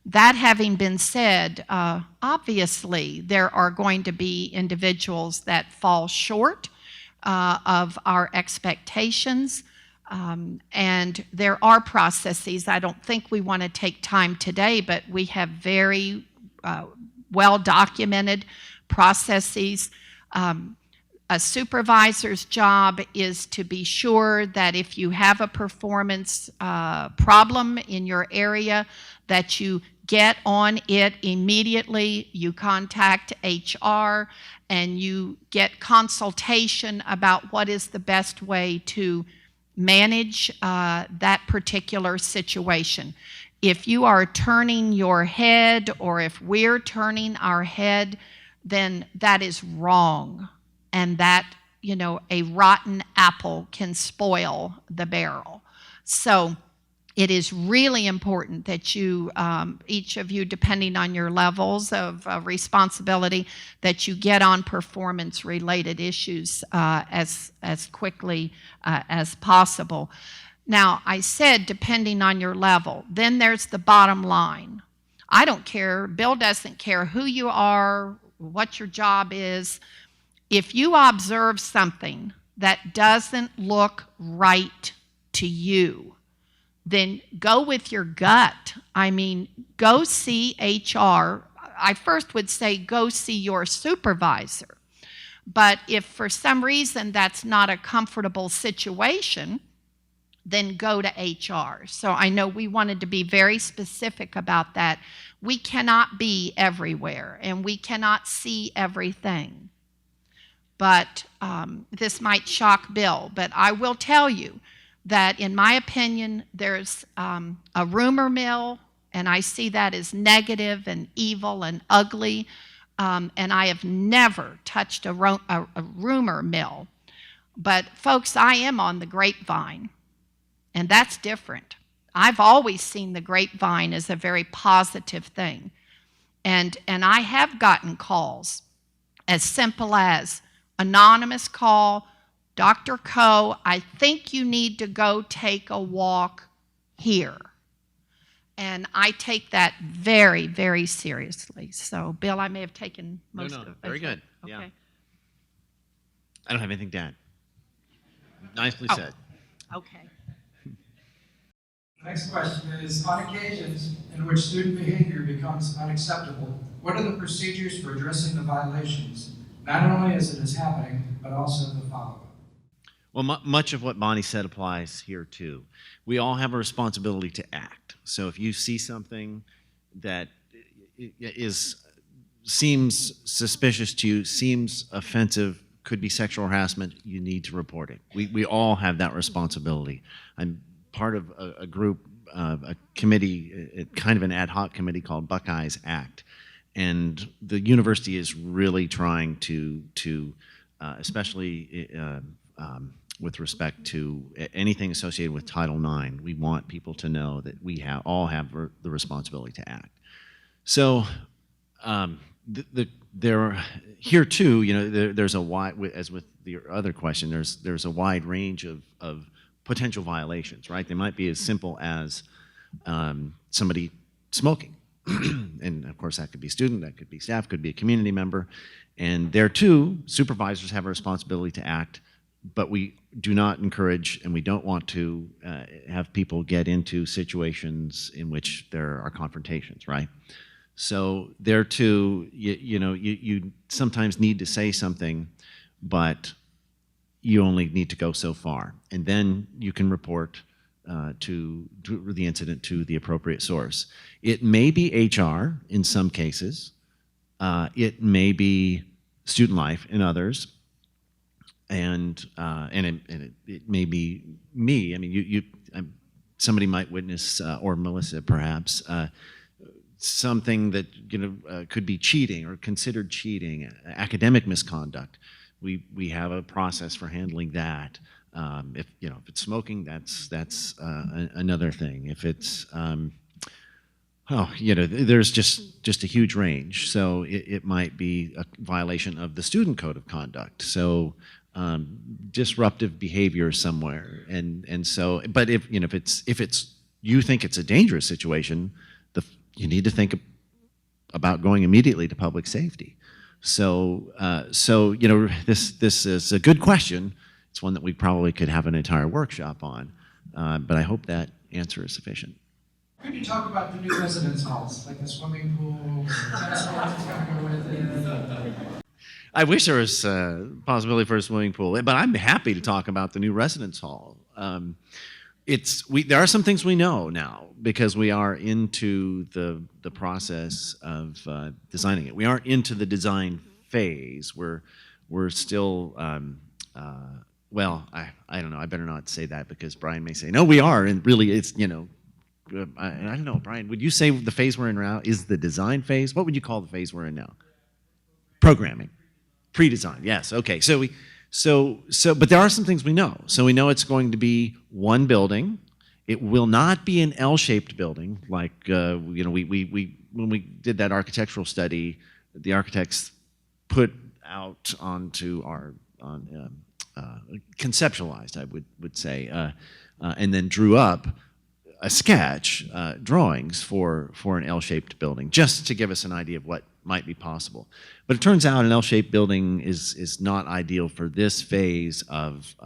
That having been said, obviously there are going to be individuals that fall short of our expectations, and there are processes. I don't think we want to take time today, but we have very well-documented processes. A supervisor's job is to be sure that if you have a performance problem in your area, that you get on it immediately, you contact HR, and you get consultation about what is the best way to manage that particular situation. If you are turning your head, or if we're turning our head, then that is wrong. And that, you know, a rotten apple can spoil the barrel. So it is really important that you, each of you, depending on your levels of responsibility, that you get on performance-related issues as quickly as possible. Now, I said depending on your level. Then there's the bottom line. I don't care, Bill doesn't care who you are, what your job is. If you observe something that doesn't look right to you, then go with your gut. I mean, go see HR. I first would say go see your supervisor. But if for some reason that's not a comfortable situation, then go to HR. So I know we wanted to be very specific about that. We cannot be everywhere, and we cannot see everything. But this might shock Bill, but I will tell you that in my opinion, there's a rumor mill, and I see that as negative and evil and ugly, and I have never touched a rumor mill. But folks, I am on the grapevine, and that's different. I've always seen the grapevine as a very positive thing. And I have gotten calls as simple as anonymous call, Dr. Coe, I think you need to go take a walk here. And I take that very, very seriously. So, Bill, I may have taken most of it. Very good. Okay. Yeah. I don't have anything to add. Nicely said. Okay. Next question is, on occasions in which student behavior becomes unacceptable, what are the procedures for addressing the violations, not only as it is happening, but also the follow-up? Well, much of what Bonnie said applies here too. We all have a responsibility to act. So if you see something that is seems suspicious to you, seems offensive, could be sexual harassment, you need to report it. We all have that responsibility. I'm part of a group, a committee, kind of an ad hoc committee called Buckeyes Act. And the university is really trying to especially with respect to anything associated with Title IX, we want people to know that we all have the responsibility to act. So here too, there's a wide, as with the other question, there's a wide range of potential violations, right? They might be as simple as somebody smoking. And of course that could be a student, that could be staff, could be a community member. And there too, supervisors have a responsibility to act, but we do not encourage and we don't want to have people get into situations in which there are confrontations, right? So there too, you sometimes need to say something, but you only need to go so far. And then you can report to the incident to the appropriate source. It may be HR in some cases. It may be student life in others. And it may be me. I mean, somebody might witness, or Melissa perhaps, something that could be cheating or considered cheating, academic misconduct. We have a process for handling that. If it's smoking, that's another thing. If it's there's just a huge range. So it might be a violation of the student code of conduct. So disruptive behavior somewhere, and so. But if it's you think it's a dangerous situation, you need to think about going immediately to public safety. So this is a good question. It's one that we probably could have an entire workshop on, but I hope that answer is sufficient. Could you talk about the new residence halls, like the swimming pool, tennis courts going to go with it? I wish there was a possibility for a swimming pool, but I'm happy to talk about the new residence hall. There are some things we know now because we are into the process of designing it. We aren't into the design phase. We're still well, I don't know. I better not say that because Brian may say no. We are, and really, it's I don't know, Brian. Would you say the phase we're in now is the design phase? What would you call the phase we're in now? Programming, pre-design. Yes. Okay. But there are some things we know. So we know it's going to be one building. It will not be an L-shaped building like we when we did that architectural study, the architects put out onto our conceptualized, I would say, and then drew up a sketch, drawings for an L-shaped building, just to give us an idea of what might be possible. But it turns out an L-shaped building is not ideal for this phase of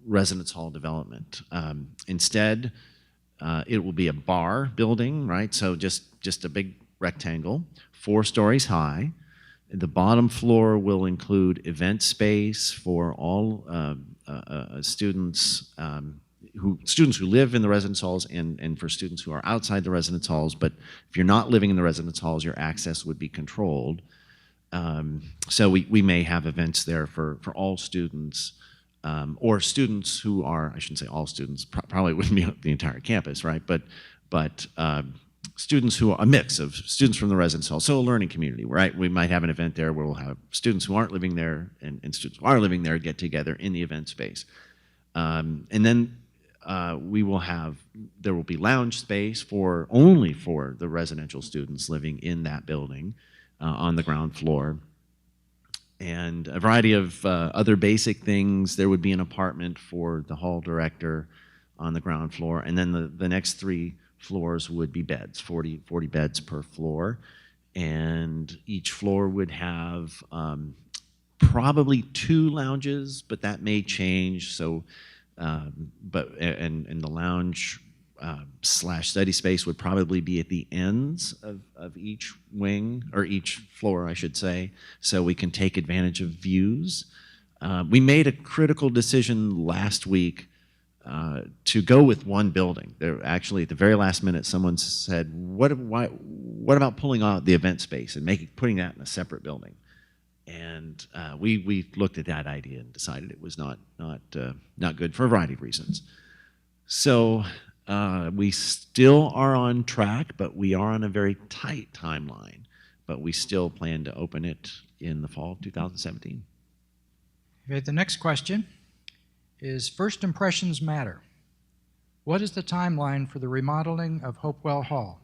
residence hall development. Instead, it will be a bar building, right? So just a big rectangle, 4 stories high. The bottom floor will include event space for all students who live in the residence halls and for students who are outside the residence halls. But if you're not living in the residence halls, your access would be controlled. So we may have events there for all students or students who are, I shouldn't say all students, probably wouldn't be the entire campus, right? But students who are a mix of students from the residence hall, so a learning community, right? We might have an event there where we'll have students who aren't living there and students who are living there get together in the event space. And then there will be lounge space only for the residential students living in that building on the ground floor. And a variety of other basic things. There would be an apartment for the hall director on the ground floor. And then the next 3 floors would be beds, 40 beds per floor. And each floor would have probably 2 lounges, but that may change. So, and the lounge / study space would probably be at the ends of each wing, or each floor, I should say, so we can take advantage of views. We made a critical decision last week to go with one building. There actually, at the very last minute, someone said, what about pulling out the event space and putting that in a separate building? And we looked at that idea and decided it was not good for a variety of reasons. So we still are on track, but we are on a very tight timeline. But we still plan to open it in the fall of 2017. Okay, the next question is, first impressions matter. What is the timeline for the remodeling of Hopewell Hall?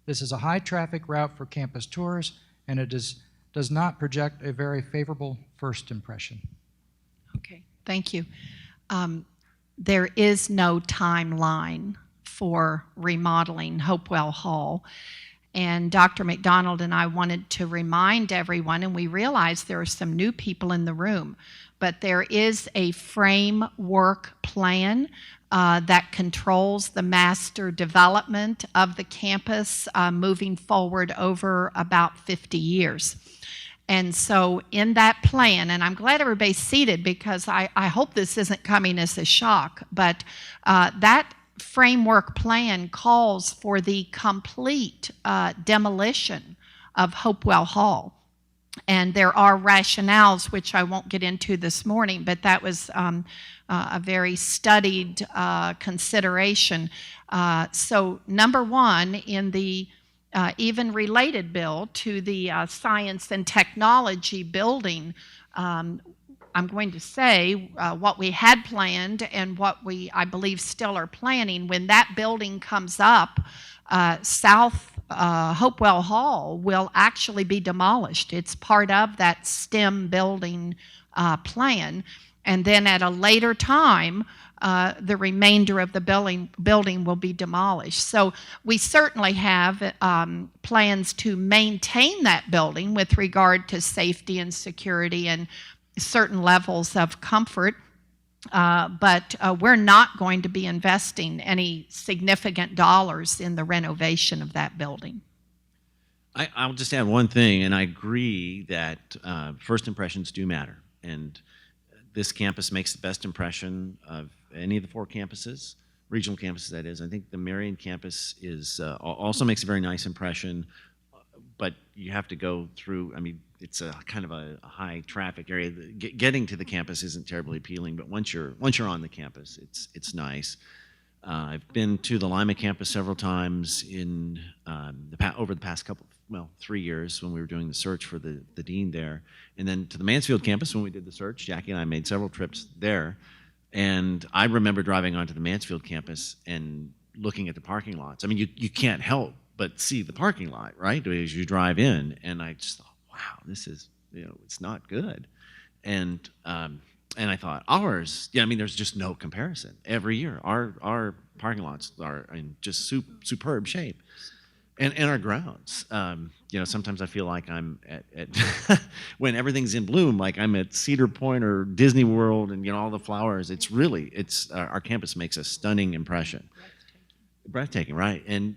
This is a high-traffic route for campus tours, and it does not project a very favorable first impression. Okay, thank you. There is no timeline for remodeling Hopewell Hall. And Dr. McDonald and I wanted to remind everyone, and we realize there are some new people in the room, but there is a framework plan that controls the master development of the campus moving forward over about 50 years. And so in that plan, and I'm glad everybody's seated because I hope this isn't coming as a shock, but that framework plan calls for the complete demolition of Hopewell Hall. And there are rationales, which I won't get into this morning, but that was a very studied consideration. So number one, in the even related bill to the science and technology building, I'm going to say what we had planned and what I believe, still are planning. When that building comes up, South Hopewell Hall will actually be demolished. It's part of that STEM building plan. And then at a later time, the remainder of the building will be demolished. So we certainly have plans to maintain that building with regard to safety and security and certain levels of comfort, but we're not going to be investing any significant dollars in the renovation of that building. I'll just add one thing, and I agree that first impressions do matter. And this campus makes the best impression of any of the 4 campuses, regional campuses that is. I think the Marion campus also makes a very nice impression, but you have to go through, I mean, it's a kind of a high traffic area. Getting to the campus isn't terribly appealing, but once you're on the campus, it's nice. I've been to the Lima campus several times in over the past 3 years when we were doing the search for the dean there, and then to the Mansfield campus when we did the search. Jackie and I made several trips there, and I remember driving onto the Mansfield campus and looking at the parking lots. I mean, you can't help but see the parking lot, right, as you drive in, and I just thought, wow, this is, it's not good. And I thought, ours, I mean, there's just no comparison. Every year, our parking lots are in just superb shape. And our grounds. Sometimes I feel like I'm at when everything's in bloom, like I'm at Cedar Point or Disney World and, all the flowers. It's our campus makes a stunning impression. Breathtaking, right? And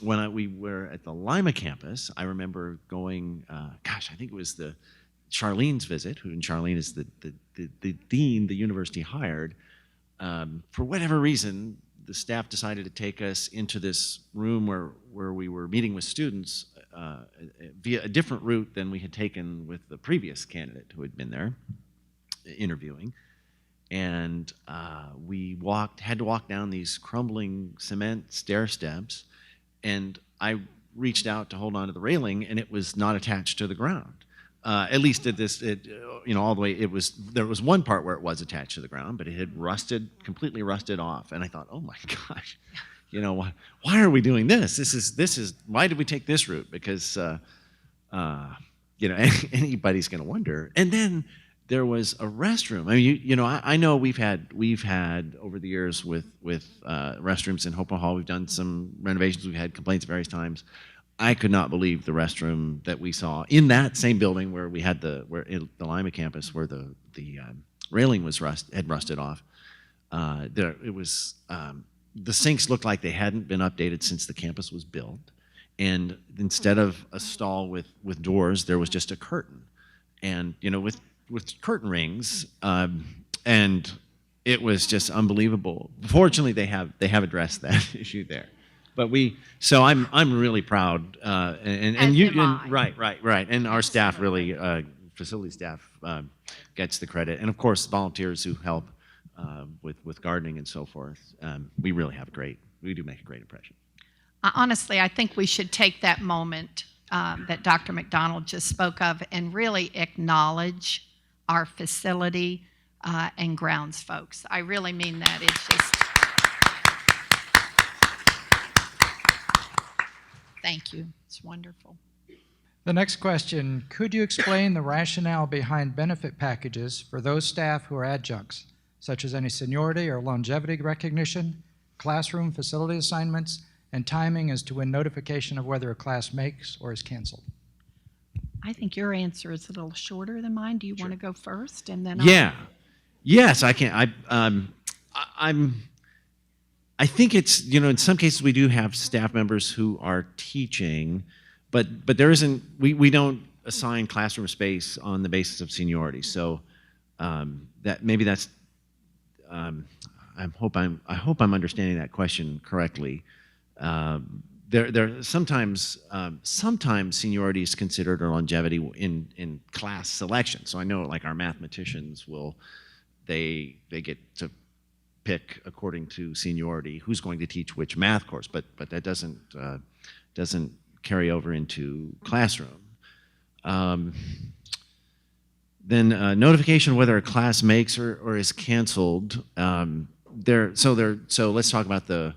when we were at the Lima campus, I remember going. I think it was Charlene's visit. And Charlene is the dean the university hired. For whatever reason, the staff decided to take us into this room where we were meeting with students via a different route than we had taken with the previous candidate who had been there interviewing. And we had to walk down these crumbling cement stair steps, and I reached out to hold on to the railing, and it was not attached to the ground. At least at all the way. There was one part where it was attached to the ground, but it had completely rusted off. And I thought, oh my gosh, why are we doing this? This is why did we take this route? Because anybody's going to wonder. And then there was a restroom. I mean, I know we've had over the years with restrooms in Hopewell Hall. We've done some renovations. We've had complaints various times. I could not believe the restroom that we saw in that same building where we had the Lima campus, where the railing had rusted off. It was the sinks looked like they hadn't been updated since the campus was built, and instead of a stall with doors, there was just a curtain, and with curtain rings, and it was just unbelievable. Fortunately, they have addressed that issue there. But so I'm really proud, and As you, am I. right, and our staff really, facility staff gets the credit, and of course volunteers who help with gardening and so forth. We really we do make a great impression. Honestly, I think we should take that moment that Dr. McDonald just spoke of and really acknowledge our facility and grounds folks. I really mean that. It's just, thank you. It's wonderful. The next question, could you explain the rationale behind benefit packages for those staff who are adjuncts, such as any seniority or longevity recognition, classroom facility assignments, and timing as to when notification of whether a class makes or is canceled? I think your answer is a little shorter than mine. Do you want to go first, and then? Yes, I can. I think it's, in some cases we do have staff members who are teaching, but there isn't. We don't assign classroom space on the basis of seniority. So that maybe that's. I hope I'm understanding that question correctly. There sometimes seniority is considered or longevity in class selection. So I know like our mathematicians they get to pick according to seniority who's going to teach which math course, but that doesn't carry over into classroom. Then notification whether a class makes or is canceled. So let's talk about the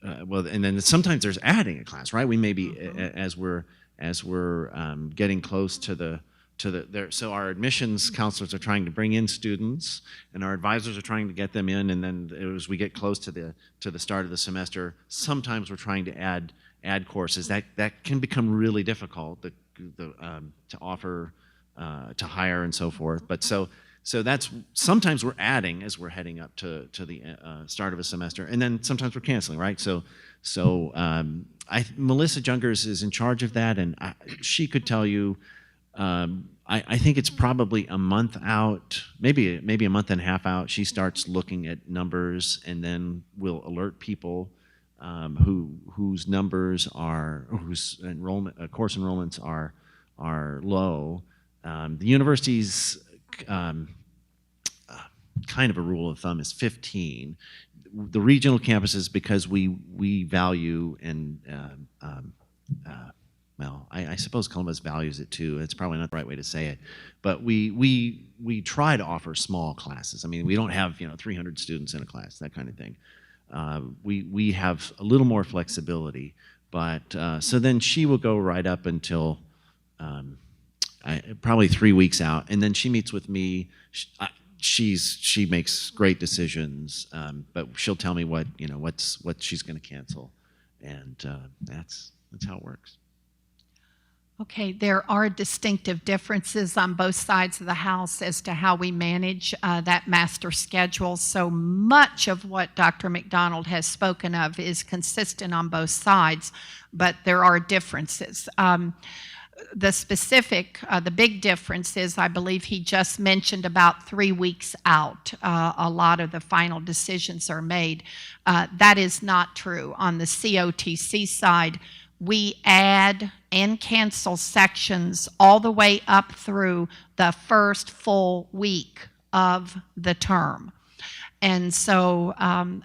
well, and then sometimes there's adding a class, right? We may be as we're getting close to so our admissions counselors are trying to bring in students, and our advisors are trying to get them in, and then as we get close to the start of the semester, sometimes we're trying to add courses. That can become really difficult to offer, to hire, and so forth. But so that's sometimes we're adding as we're heading up to the start of a semester, and then sometimes we're canceling, right? So Melissa Jungers is in charge of that, and she could tell you. I think it's probably a month out, maybe a month and a half out. She starts looking at numbers, and then will alert people whose numbers are, whose course enrollments are low. The university's kind of a rule of thumb is 15. The regional campuses, because we value and well, I suppose Columbus values it too. It's probably not the right way to say it, but we try to offer small classes. I mean, we don't have 300 students in a class, that kind of thing. We have a little more flexibility, but so then she will go right up until probably 3 weeks out, and then she meets with me. She makes great decisions, but she'll tell me what she's going to cancel, and that's how it works. Okay, there are distinctive differences on both sides of the house as to how we manage that master schedule. So much of what Dr. McDonald has spoken of is consistent on both sides, but there are differences. The big difference is, I believe he just mentioned about 3 weeks out, a lot of the final decisions are made. That is not true. On the COTC side, we add and cancel sections all the way up through the first full week of the term. And so,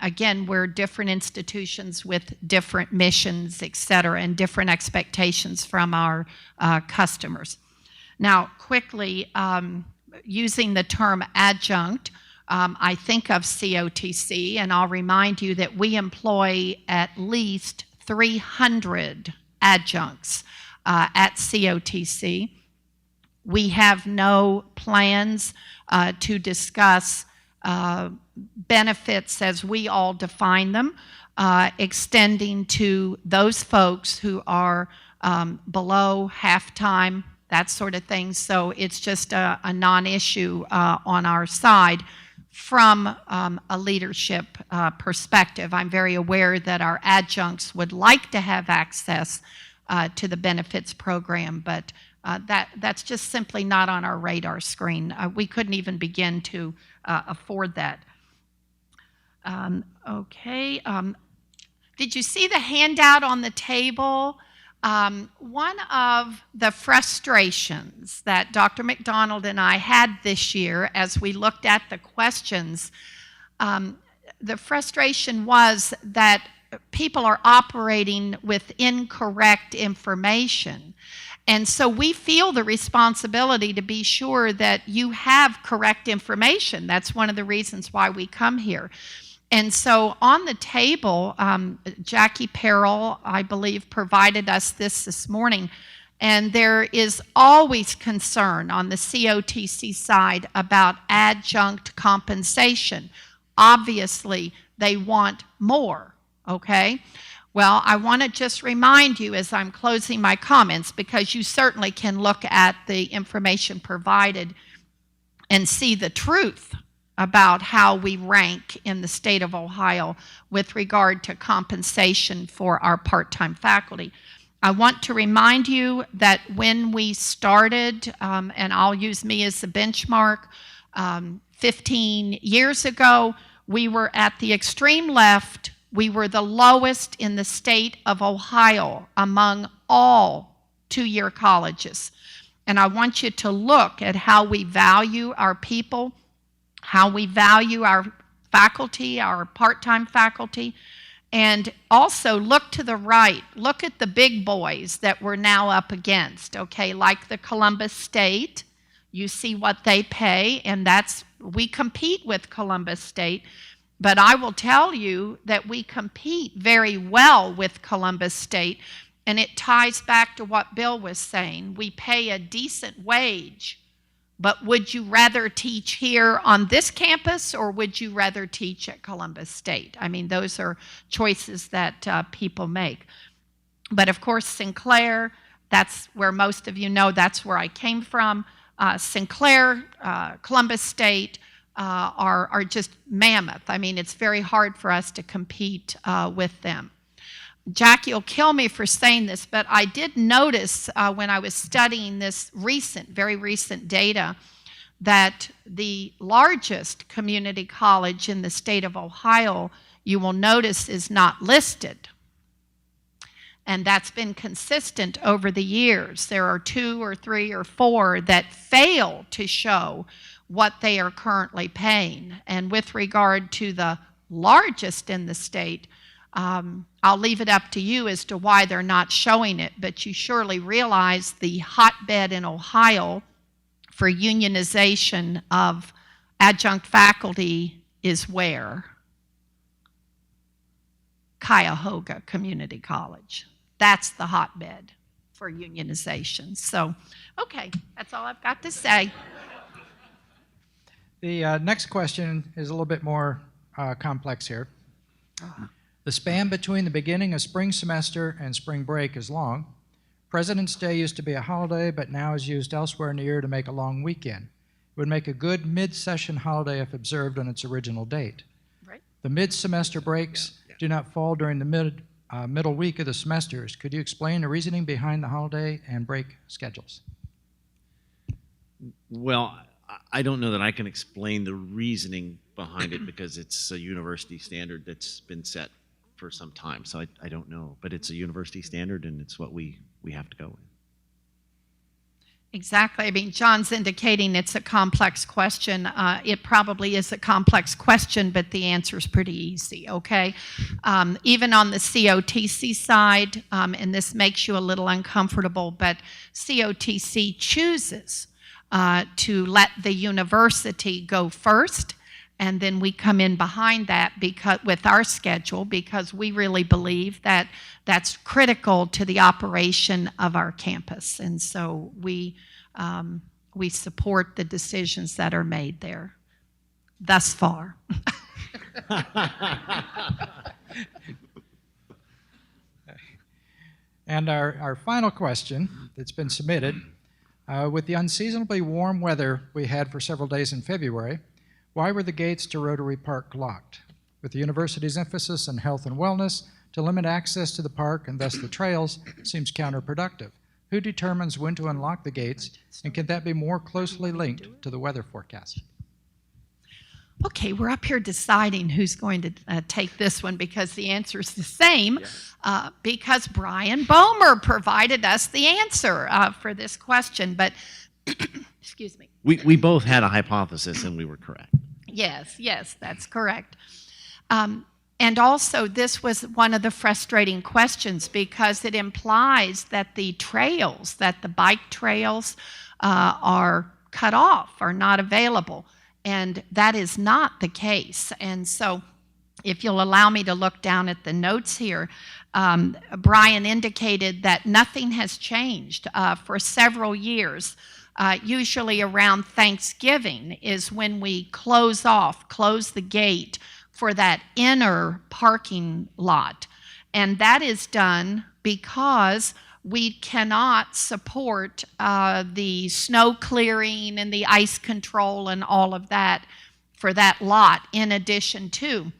again, we're different institutions with different missions, et cetera, and different expectations from our customers. Now, quickly, using the term adjunct, I think of COTC, and I'll remind you that we employ at least 300 adjuncts at COTC. We have no plans to discuss benefits as we all define them, extending to those folks who are below half-time, that sort of thing. So it's just a non-issue on our side. From a leadership perspective, I'm very aware that our adjuncts would like to have access to the benefits program, but That's just simply not on our radar screen. We couldn't even begin to afford that. Okay. Did you see the handout on the table? One of the frustrations that Dr. McDonald and I had this year as we looked at the questions, the frustration was that people are operating with incorrect information. And so we feel the responsibility to be sure that you have correct information. That's one of the reasons why we come here. And so on the table, Jackie Perrell, I believe, provided us this morning. And there is always concern on the COTC side about adjunct compensation. Obviously, they want more, okay? Well, I want to just remind you as I'm closing my comments, because you certainly can look at the information provided and see the truth about how we rank in the state of Ohio with regard to compensation for our part-time faculty. I want to remind you that when we started, and I'll use me as a benchmark, 15 years ago, we were at the extreme left. We were the lowest in the state of Ohio among all two-year colleges. And I want you to look at how we value our people, how we value our faculty, our part-time faculty, and also look to the right. Look at the big boys that we're now up against, okay, like the Columbus State. You see what they pay, and we compete with Columbus State. But I will tell you that we compete very well with Columbus State, and it ties back to what Bill was saying. We pay a decent wage, but would you rather teach here on this campus, or would you rather teach at Columbus State? I mean, those are choices that people make. But of course, Sinclair, that's where most of you know, that's where I came from. Sinclair, Columbus State, are just mammoth. I mean, it's very hard for us to compete with them. Jackie will kill me for saying this, but I did notice when I was studying this very recent data, that the largest community college in the state of Ohio, you will notice, is not listed. And that's been consistent over the years. There are 2 or 3 or 4 that fail to show what they are currently paying. And with regard to the largest in the state, I'll leave it up to you as to why they're not showing it, but you surely realize the hotbed in Ohio for unionization of adjunct faculty is where? Cuyahoga Community College. That's the hotbed for unionization. So, okay, that's all I've got to say. The next question is a little bit more complex here. The span between the beginning of spring semester and spring break is long. President's Day used to be a holiday, but now is used elsewhere in the year to make a long weekend. It would make a good mid-session holiday if observed on its original date. Right. The mid-semester breaks do not fall during the middle week of the semesters. Could you explain the reasoning behind the holiday and break schedules? Well, I don't know that I can explain the reasoning behind it because it's a university standard that's been set for some time. So I don't know, but it's a university standard and it's what we have to go with. Exactly. I mean, John's indicating it's a complex question. It probably is a complex question, but the answer is pretty easy, okay? Even on the COTC side, and this makes you a little uncomfortable, but COTC chooses to let the university go first, and then we come in behind that with our schedule, because we really believe that that's critical to the operation of our campus. And so we support the decisions that are made there thus far. And our final question that's been submitted, with the unseasonably warm weather we had for several days in February, why were the gates to Rotary Park locked? With the university's emphasis on health and wellness, to limit access to the park and thus the trails seems counterproductive. Who determines when to unlock the gates, and can that be more closely linked to the weather forecast? Okay, we're up here deciding who's going to take this one because the answer is the same, because Brian Bomer provided us the answer for this question. But, excuse me. We both had a hypothesis and we were correct. Yes, that's correct. And also, this was one of the frustrating questions because it implies that the trails, that the bike trails are cut off, are not available. And that is not the case. And so, if you'll allow me to look down at the notes here, Brian indicated that nothing has changed for several years. Usually around Thanksgiving is when we close the gate for that inner parking lot. And that is done because we cannot support the snow clearing and the ice control and all of that for that lot, in addition to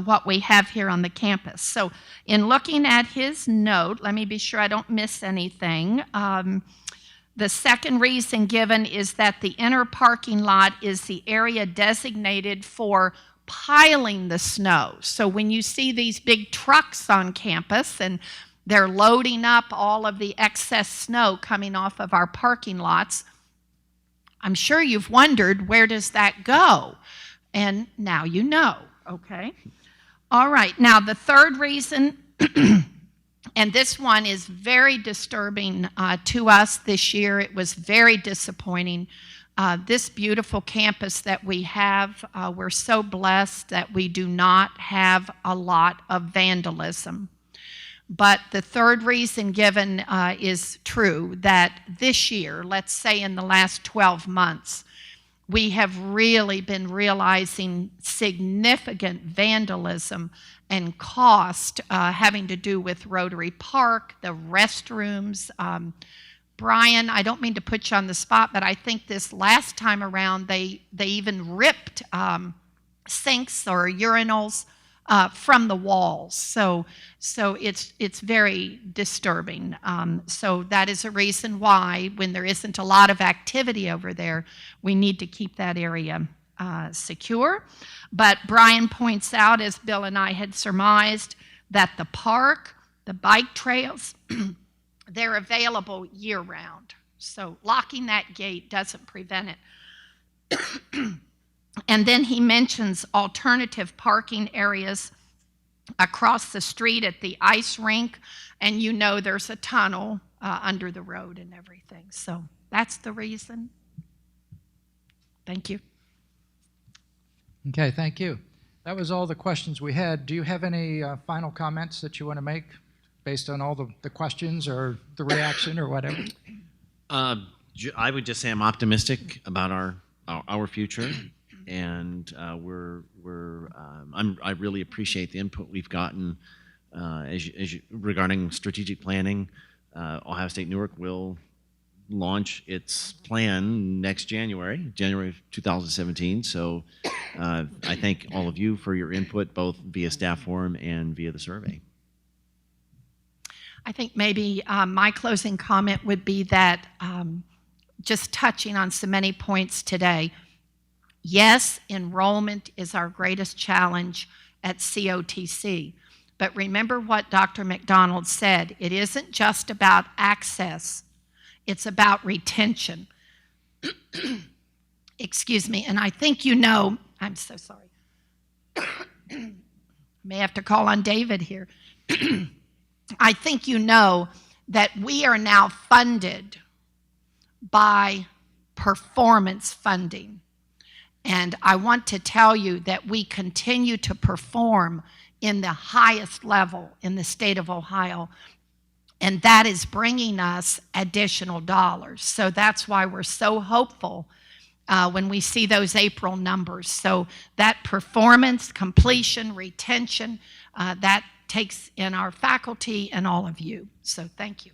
what we have here on the campus. So in looking at his note, let me be sure I don't miss anything. The second reason given is that the inner parking lot is the area designated for piling the snow. So when you see these big trucks on campus and they're loading up all of the excess snow coming off of our parking lots, I'm sure you've wondered, where does that go? And now you know, okay? All right, now the third reason, and this one is very disturbing to us this year. It was very disappointing. This beautiful campus that we have, we're so blessed that we do not have a lot of vandalism. But the third reason given is true, that this year, let's say in the last 12 months, we have really been realizing significant vandalism and cost having to do with Rotary Park, the restrooms. Brian, I don't mean to put you on the spot, but I think this last time around they even ripped sinks or urinals from the walls. So it's very disturbing. So that is a reason why, when there isn't a lot of activity over there, we need to keep that area secure. But Brian points out, as Bill and I had surmised, that the park, the bike trails, they're available year-round. So locking that gate doesn't prevent it. And then he mentions alternative parking areas across the street at the ice rink, and you know there's a tunnel under the road and everything. So that's the reason. Thank you. Okay, thank you. That was all the questions we had. Do you have any final comments that you want to make based on all the questions or the reaction or whatever? I would just say I'm optimistic about our future, and I really appreciate the input we've gotten regarding strategic planning. Ohio State Newark will launch its plan next January of 2017. So I thank all of you for your input, both via staff forum and via the survey. I think maybe my closing comment would be that just touching on so many points today, yes, enrollment is our greatest challenge at COTC. But remember what Dr. McDonald said. It isn't just about access. It's about retention. Excuse me. And I think you know, I'm so sorry. May have to call on David here. I think you know that we are now funded by performance funding. And I want to tell you that we continue to perform in the highest level in the state of Ohio, and that is bringing us additional dollars. So that's why we're so hopeful when we see those April numbers. So that performance, completion, retention, that takes in our faculty and all of you. So thank you.